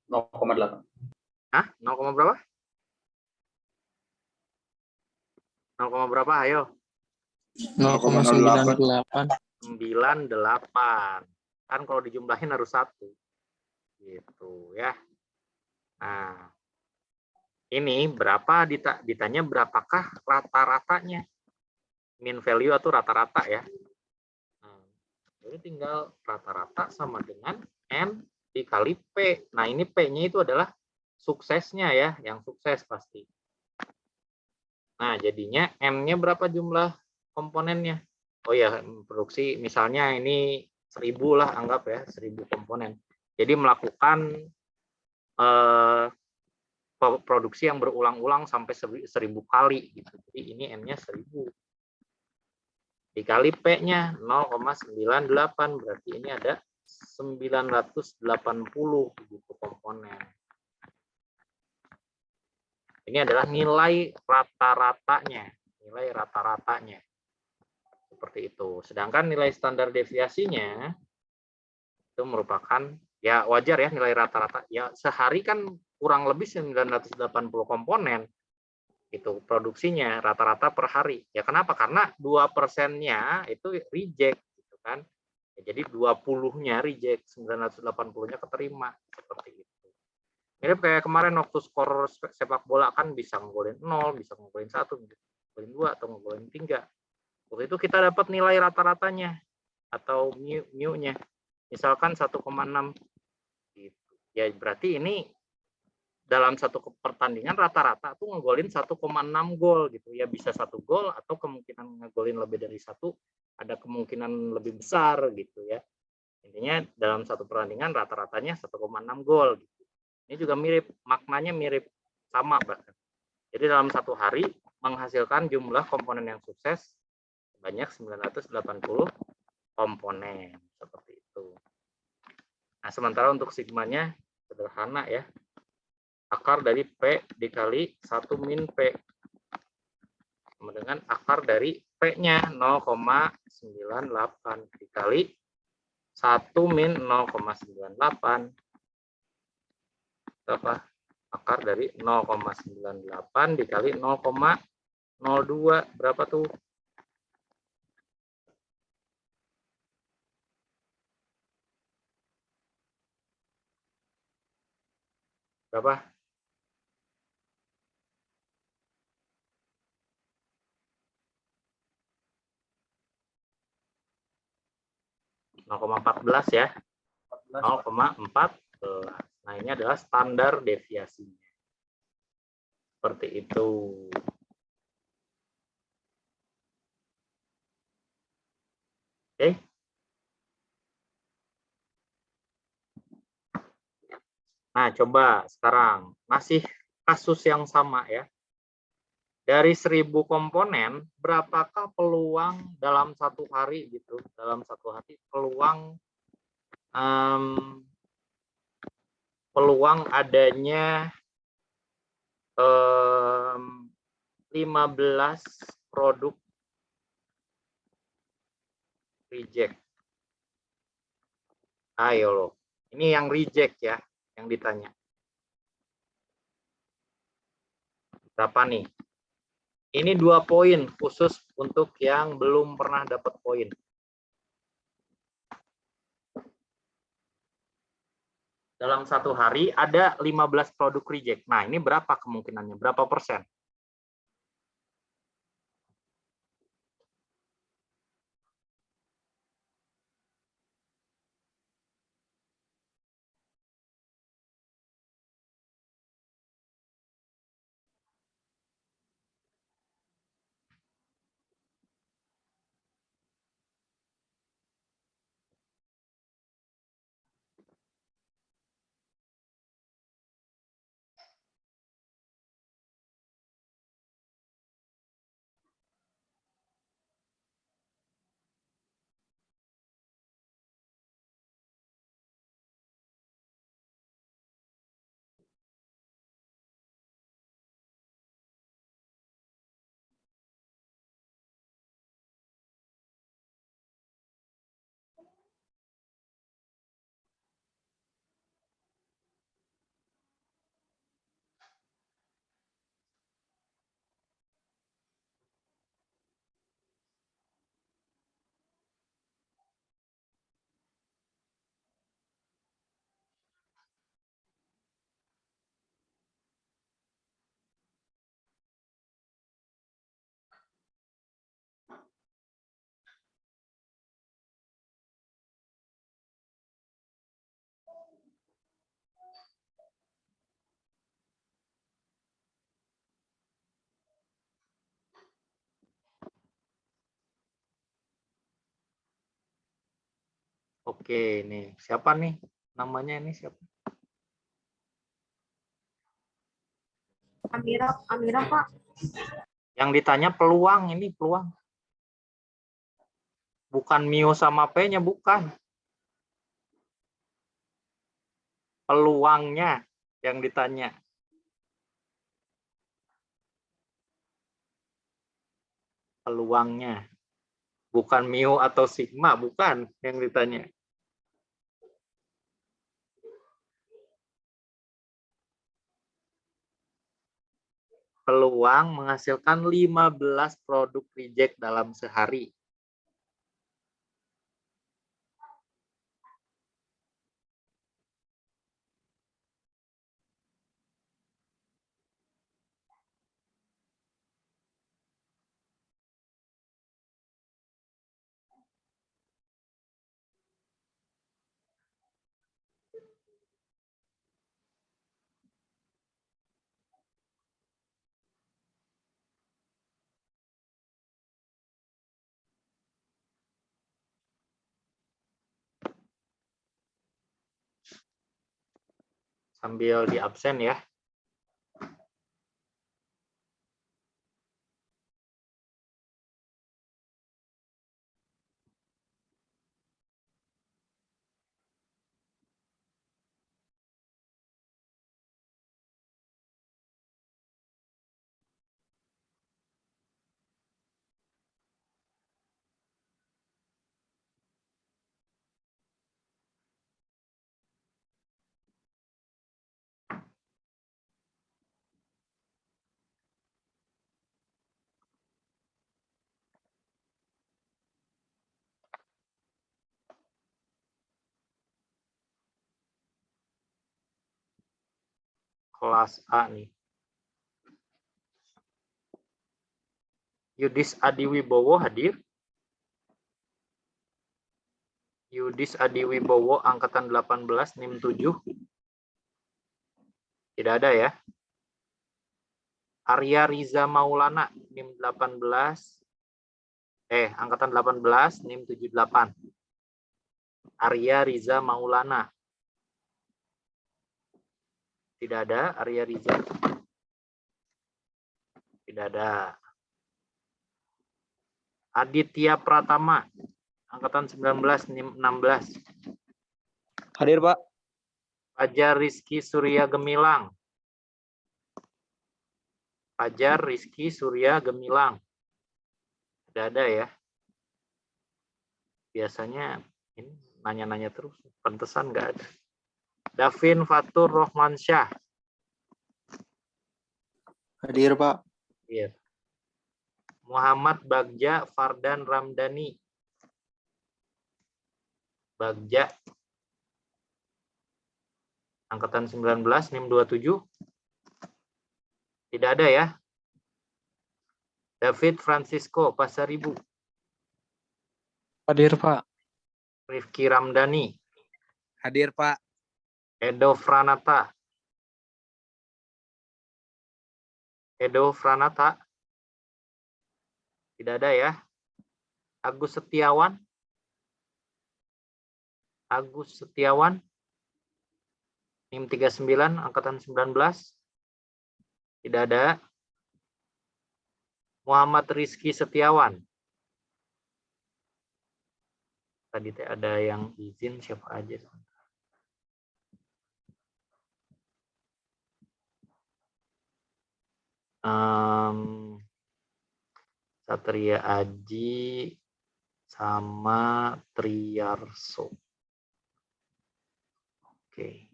0,8. Hah? 0, berapa? 0, berapa? Ayo. 0,98. 98. Kan kalau dijumlahin harus 1. Gitu ya. Nah, ini berapa ditanya berapakah rata-ratanya? Mean value atau rata-rata ya. Nah, jadi tinggal rata-rata sama dengan N dikali P. Nah, ini P-nya itu adalah suksesnya ya, yang sukses pasti. Nah, jadinya M-nya berapa jumlah komponennya? Oh ya, produksi misalnya ini 1000 lah, anggap ya, 1000 komponen. Jadi melakukan produksi yang berulang-ulang sampai 1000 kali. Gitu. Jadi ini M-nya 1000. Dikali P-nya 0,98, berarti ini ada 980 gitu komponen. Ini adalah nilai rata-ratanya, seperti itu. Sedangkan nilai standar deviasinya itu merupakan ya wajar ya nilai rata-rata. Ya sehari kan kurang lebih 980 komponen itu produksinya rata-rata per hari. Ya kenapa? Karena 2%-nya itu reject gitu kan. Ya, jadi 20-nya reject, 980-nya keterima seperti itu. Mirip kayak kemarin waktu skor sepak bola kan bisa ngegolin 0, bisa ngegolin 1, ngegolin 2 atau ngegolin 3. Waktu itu kita dapat nilai rata-ratanya atau mu-nya. Misalkan 1,6 gitu. Ya berarti ini dalam satu pertandingan rata-rata tuh ngegolin 1,6 gol gitu ya, bisa 1 gol atau kemungkinan ngegolin lebih dari 1 ada kemungkinan lebih besar gitu ya. Intinya dalam satu pertandingan rata-ratanya 1,6 gol gitu. Ini juga mirip, maknanya mirip sama bahkan. Jadi dalam satu hari menghasilkan jumlah komponen yang sukses sebanyak 980 komponen seperti itu. Nah, sementara untuk sigmanya sederhana ya. Akar dari P dikali 1 min P. Sama dengan akar dari P-nya 0,98 dikali 1 min 0,98. Berapa? Akar dari 0,98 dikali 0,02. Berapa tuh? Berapa? 0,14 ya. 0,14. Nah, ini adalah standar deviasinya. Seperti itu. Oke. Nah, coba sekarang masih kasus yang sama ya. Dari 1000 komponen, berapakah peluang dalam satu hari gitu? Dalam satu hari peluang adanya 15 produk reject. Ayo loh. Ini yang reject ya, yang ditanya. Berapa nih? Ini 2 poin khusus untuk yang belum pernah dapat poin. Dalam satu hari ada 15 produk reject. Nah, ini berapa kemungkinannya? Berapa persen? Oke, nih siapa nih namanya ini siapa? Amira Pak. Yang ditanya peluang, ini peluang. Bukan Mio sama P-nya, bukan. Peluangnya yang ditanya. Peluangnya. Bukan Mio atau Sigma, bukan yang ditanya. Peluang menghasilkan 15 produk reject dalam sehari. Sambil di absen ya. Kelas A nih. Yudis Adiwibowo hadir. Yudis Adiwibowo angkatan 18 NIM 7. Tidak ada ya. Arya Riza Maulana NIM 18. Angkatan 18 NIM 78. Arya Riza Maulana. Tidak ada Arya Riza. Tidak ada. Aditya Pratama angkatan 19 NIM 16. Hadir, Pak. Fajar Rizky Surya Gemilang. Fajar Rizky Surya Gemilang. Tidak ada ya. Biasanya ini nanya-nanya terus. Pantesan nggak ada. Davin Fatur Rohmansyah. Hadir, Pak. Iya. Muhammad Bagja Fardan Ramdhani. Bagja. Angkatan 19 NIM 27. Tidak ada ya. David Francisco Pasaribu. Hadir, Pak. Rifki Ramdhani. Hadir, Pak. Edo Franata. Edo Franata. Tidak ada ya. Agus Setiawan. Agus Setiawan. NIM 39 angkatan 19. Tidak ada. Muhammad Rizky Setiawan. Tadi ada yang izin siapa aja. Satria Aji sama Triarso. Oke.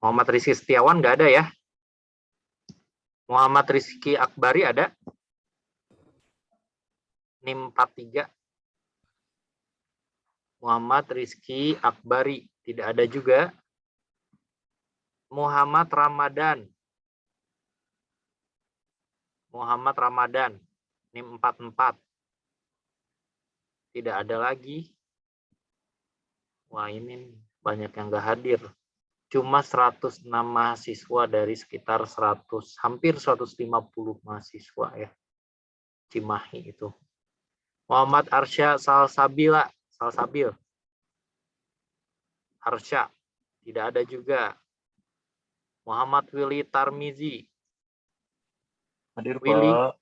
Muhammad Rizky Setiawan nggak ada ya. Muhammad Rizky Akbari ada. NIM 43. Muhammad Rizky Akbari tidak ada juga. Muhammad Ramadan. Muhammad Ramadan NIM 44. Tidak ada lagi. Wah, ini banyak yang nggak hadir. Cuma 106 mahasiswa dari sekitar 100, hampir 150 mahasiswa ya. Cimahi itu. Muhammad Arsya Salsabila. Salsabil. Arsya. Tidak ada juga. Muhammad Willy Tarmizi. Hadir, Willy. Pak.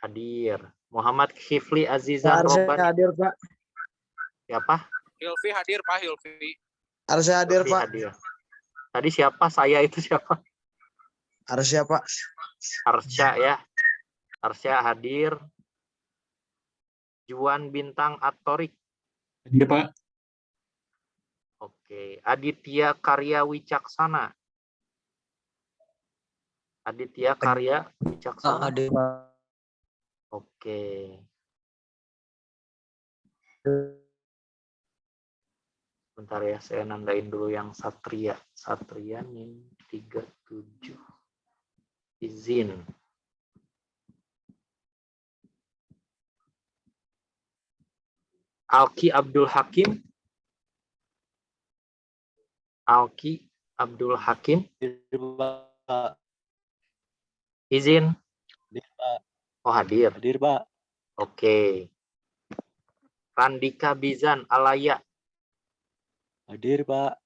Hadir. Muhammad Khifli Azizan Robbani. hadir, Pak. Siapa? Hilfi hadir, Pak. Hilfi. Arsya hadir, Hilfi Pak. hadir. Tadi siapa? Saya itu siapa? Arsya, Pak. Arsya ya. Arsya hadir. Juan Bintang Atorik. Hadir, Pak. Oke. Aditya Karya Wicaksana. Aditya Karya Wicaksana. Hadir, Pak. Oke. Bentar ya, saya nandain dulu yang Satria. Satria nih 37. Izin. Alki Abdul Hakim. Alki Abdul Hakim. Pak. Izin. Hadir, Pak. Oh, hadir. Hadir, Pak. Oke. Randika Bizan Alaya. Hadir, Pak.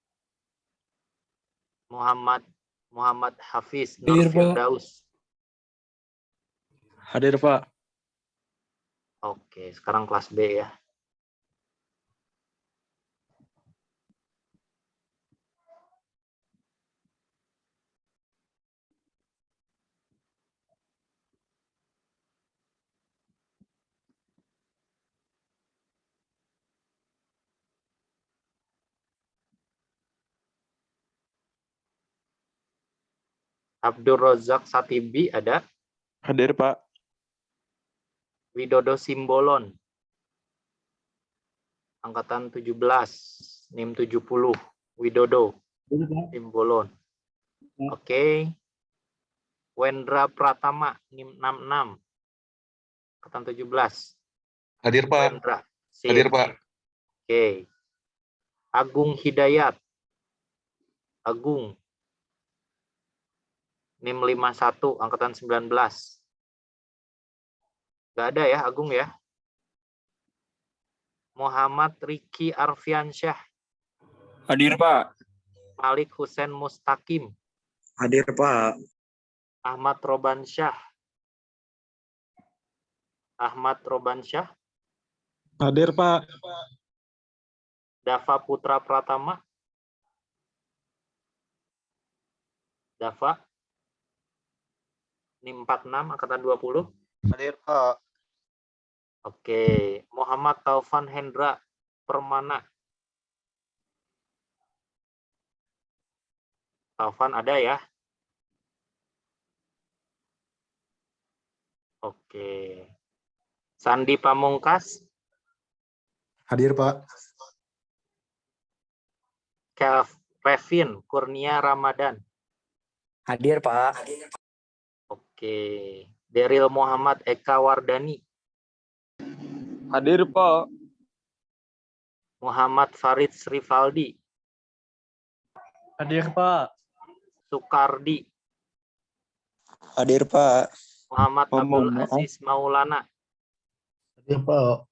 Muhammad Hafiz Hadir, Pak. Nurfirdaus. Hadir, Pak. Oke, sekarang kelas B ya. Abdul Razak Satibi ada. Hadir, Pak. Widodo Simbolon. Angkatan 17. NIM 70. Widodo Simbolon. Oke. Wendra Pratama NIM 66. Angkatan 17. Hadir, Pak. Wendra. Sip. Hadir, Pak. Oke. Agung Hidayat. Agung. NIM 51, angkatan 19. Nggak ada ya, Agung ya. Muhammad Riki Arfiansyah. Hadir, Pak. Malik Husain Mustaqim. Hadir, Pak. Ahmad Robansyah. Ahmad Robansyah. Hadir, Pak. Dava Putra Pratama. Dava. NIM 46, angkatan 20. Hadir, Pak. Oke. Muhammad Taufan Hendra Permana. Taufan ada ya? Oke. Sandi Pamungkas. Hadir, Pak. Kevin Kurnia Ramadan. Hadir, Pak. Oke. Daryl Muhammad Eka Wardani. Hadir, Pak. Muhammad Farid Srivaldi. Hadir, Pak. Sukardi. Hadir, Pak. Muhammad Abdul maaf. Aziz Maulana. Hadir, Pak.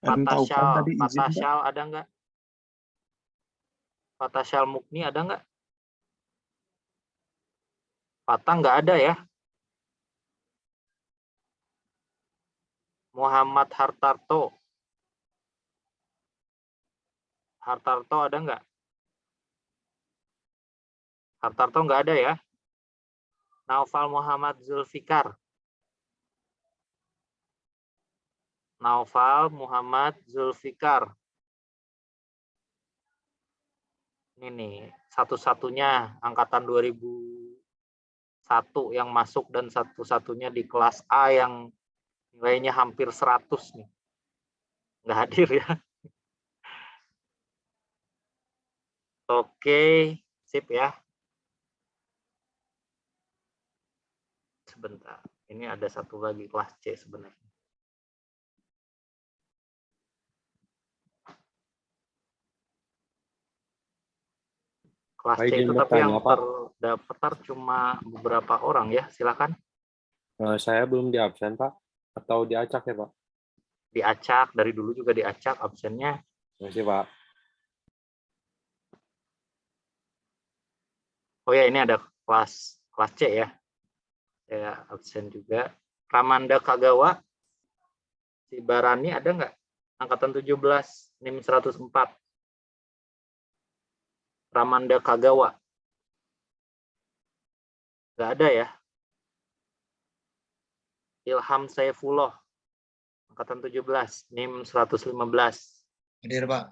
Fatashal ada nggak? Fatashal Mukni ada nggak? Fatah nggak ada ya? Muhammad Hartarto. Hartarto ada nggak? Hartarto nggak ada ya? Naufal Muhammad Zulfikar. Naufal Muhammad Zulfikar. Ini nih, satu-satunya angkatan 2001 yang masuk dan satu-satunya di kelas A yang nilainya hampir 100 nih. Nggak hadir ya. Oke, sip ya. Sebentar, ini ada satu lagi kelas C sebenarnya. Kelas C itu tapi yang terdaftar cuma beberapa orang ya, silakan. Saya belum di absen, Pak. Atau diacak ya, Pak? diacak, dari dulu juga diacak absennya. Terima kasih, Pak. Oh ya, ini ada kelas C ya. Saya absen juga. Ramanda Kagawa, si Barani ada nggak? Angkatan 17, NIM 104. Ramanda Kagawa. Nggak ada ya. Ilham Saifullah, angkatan 17, NIM 115. Hadir, Pak.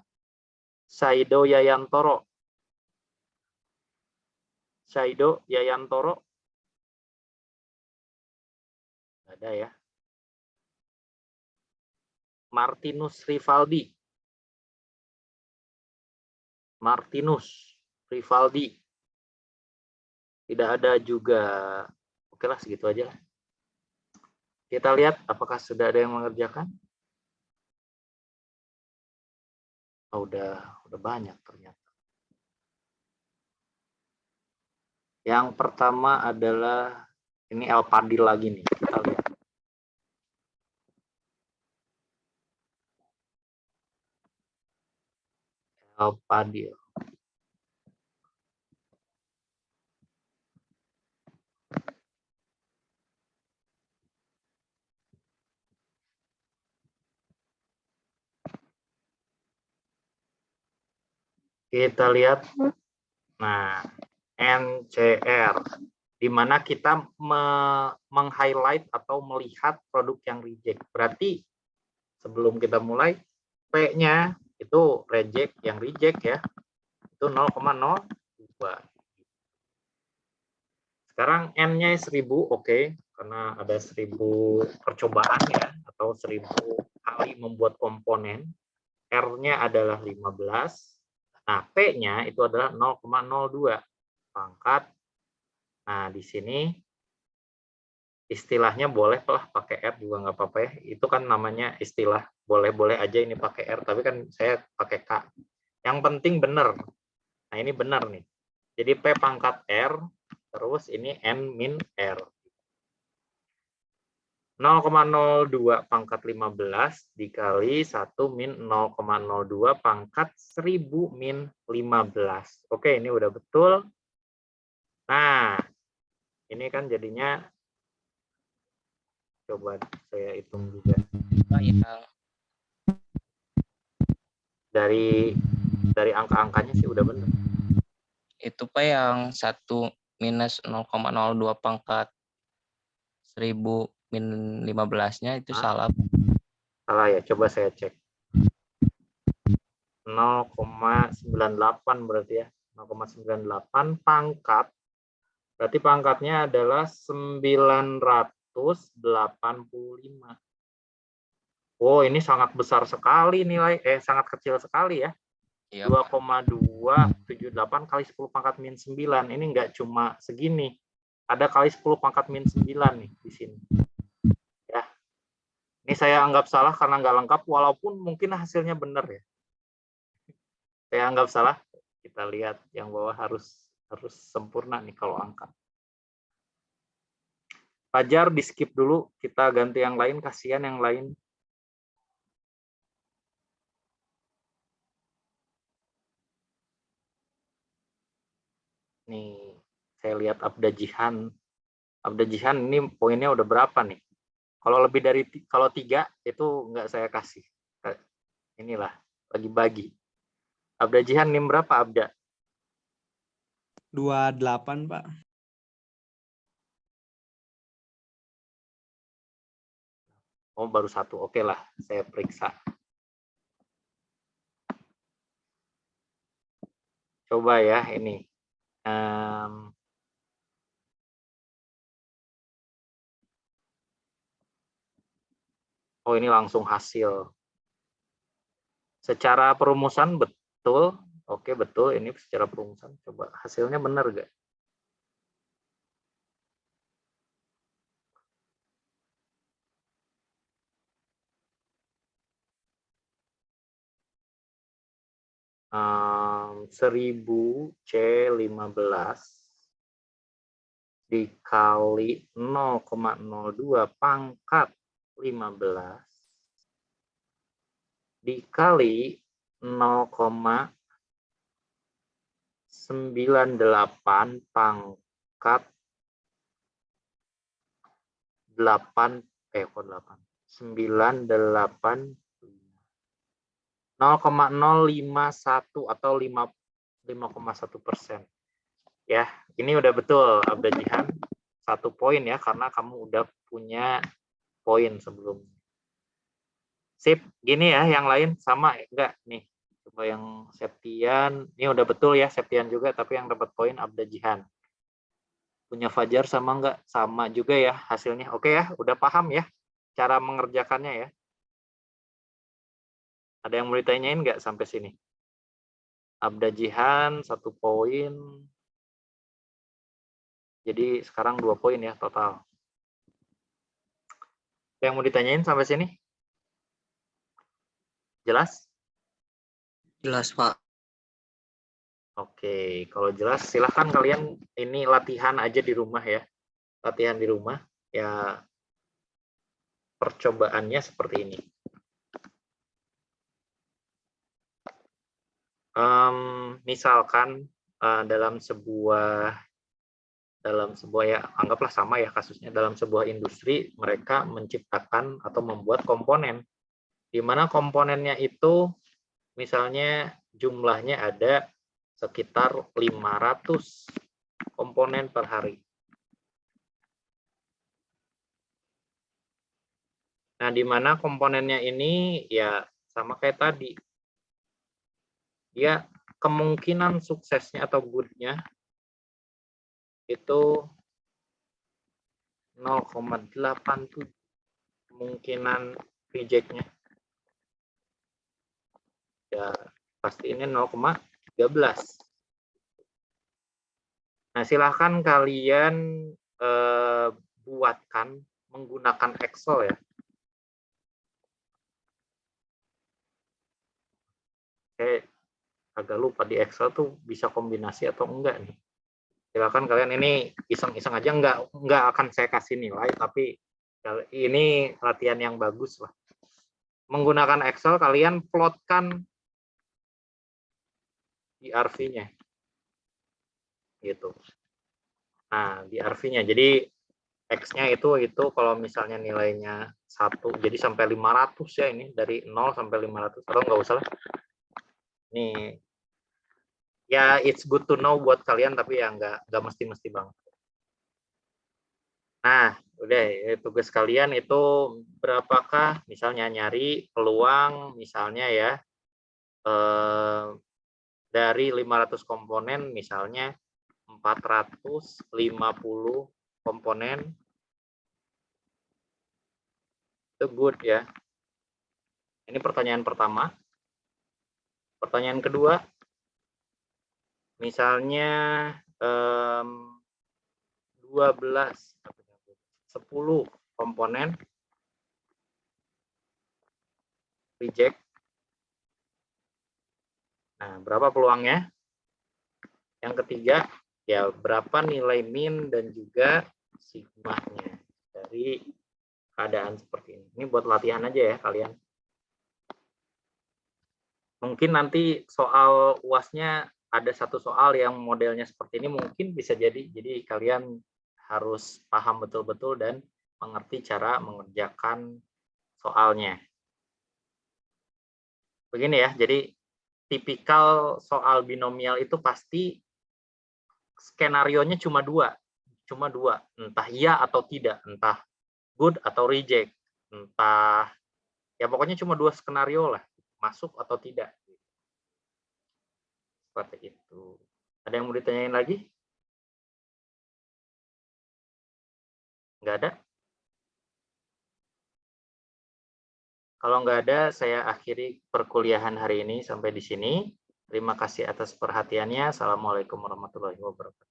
Saido Yayantoro. Saido Yayantoro. Nggak ada ya. Martinus Rivaldi. Martinus Rivaldi. Tidak ada juga. Oke lah, segitu aja lah. Kita lihat apakah sudah ada yang mengerjakan. Oh, udah banyak ternyata. Yang pertama adalah ini El Padil lagi nih. Kita lihat. El Padil. Kita lihat. Nah, NCR, di mana kita meng-highlight atau melihat produk yang reject. Berarti sebelum kita mulai, P-nya itu reject, yang reject ya, itu 0,02. Sekarang N-nya 1000, oke, karena ada 1000 percobaan ya, atau 1000 kali membuat komponen. R-nya adalah 15. Nah, P-nya itu adalah 0,02 pangkat. Nah, di sini istilahnya boleh lah pakai R juga nggak apa-apa ya. Itu kan namanya istilah. Boleh-boleh aja ini pakai R, tapi kan saya pakai K. Yang penting benar. Nah, ini benar nih. Jadi P pangkat R, terus ini N min R. 0,02 pangkat 15 dikali 1 min 0,02 pangkat 1000 min 15. Oke, ini udah betul. Nah, ini kan jadinya, coba saya hitung juga. Dari angka-angkanya sih udah benar. Itu Pak yang 1 minus 0,02 pangkat 1000 min 15-nya itu salah. Salah ya, coba saya cek. 0,98 berarti ya. 0,98 pangkat. Berarti pangkatnya adalah 985. Oh, ini sangat besar sekali nilai, sangat kecil sekali ya. Iya, 2,278 kali 10 pangkat min 9. Ini enggak cuma segini. Ada kali 10 pangkat min 9 nih di sini. Ya. Ini saya anggap salah karena nggak lengkap, walaupun mungkin hasilnya benar ya. Saya anggap salah. Kita lihat yang bawah harus sempurna nih kalau angka. Fajar di skip dulu, kita ganti yang lain, kasihan yang lain. Nih, saya lihat Abda Jihan. Abda Jihan ini poinnya udah berapa nih? Kalau lebih dari, kalau 3 itu nggak saya kasih. Inilah, bagi-bagi. Abda Jihan NIM berapa, Abda? 28, Pak. Oh, baru 1. Oke lah, saya periksa. Coba ya, ini. Oh, ini langsung hasil. Secara perumusan betul. Oke, betul. Ini secara perumusan. Coba hasilnya benar nggak? Um, 1000 C15 dikali 0,02 pangkat 15 dikali 0,98 pangkat 8 kok 8 98 0,051 atau 5,1%. Ya, ini udah betul Abda Jihan. 1 poin ya, karena kamu udah punya poin sebelumnya. Sip, gini ya, yang lain sama enggak nih? Coba yang Septian, ini udah betul ya Septian juga, tapi yang dapat poin Abda Jihan. Punya Fajar sama enggak? Sama juga ya hasilnya. Oke ya, udah paham ya cara mengerjakannya ya. Ada yang mau ditanyain enggak sampai sini? Abda Jihan 1 poin. Jadi sekarang 2 poin ya total. Ada yang mau ditanyain sampai sini? Jelas? Jelas, Pak. Oke, kalau jelas silahkan kalian ini latihan aja di rumah ya. Latihan di rumah ya, percobaannya seperti ini. Misalkan dalam sebuah ya, anggaplah sama ya kasusnya, dalam sebuah industri mereka menciptakan atau membuat komponen, di mana komponennya itu misalnya jumlahnya ada sekitar 500 komponen per hari. Nah, di mana komponennya ini ya sama kayak tadi. Dia kemungkinan suksesnya atau good-nya itu 0,87, kemungkinan reject-nya ya pasti ini 0,13. Nah, silahkan kalian buatkan menggunakan Excel ya. Oke, agak lupa di Excel tuh bisa kombinasi atau enggak nih. Silakan kalian ini iseng-iseng aja, enggak akan saya kasih nilai, tapi ini latihan yang bagus lah. Menggunakan Excel kalian plotkan IRV-nya. Gitu. Nah, di IRV-nya. Jadi X-nya itu kalau misalnya nilainya 1, jadi sampai 500 ya, ini dari 0 sampai 500 atau enggak usah lah. Nih ya, it's good to know buat kalian, tapi ya nggak mesti banget. Nah, udah tugas kalian itu berapakah misalnya nyari peluang misalnya ya dari 500 komponen misalnya 450 komponen itu good ya. Ini pertanyaan pertama. Pertanyaan kedua, misalnya 10 komponen reject. Nah, berapa peluangnya? Yang ketiga, ya berapa nilai min dan juga sigma-nya dari keadaan seperti ini. Ini buat latihan aja ya kalian. Mungkin nanti soal UAS-nya ada satu soal yang modelnya seperti ini, mungkin bisa jadi kalian harus paham betul-betul dan mengerti cara mengerjakan soalnya. Begini ya, jadi tipikal soal binomial itu pasti skenarionya cuma dua, entah iya atau tidak, entah good atau reject, entah ya pokoknya cuma 2 skenario lah, masuk atau tidak. Seperti itu. Ada yang mau ditanyain lagi? Nggak ada? Kalau nggak ada, saya akhiri perkuliahan hari ini sampai di sini. Terima kasih atas perhatiannya. Assalamualaikum warahmatullahi wabarakatuh.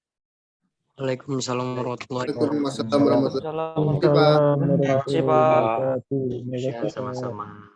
Waalaikumsalam warahmatullahi wabarakatuh. Waalaikumsalam Terima kasih, Pak. warahmatullahi wabarakatuh. Ya, sama-sama.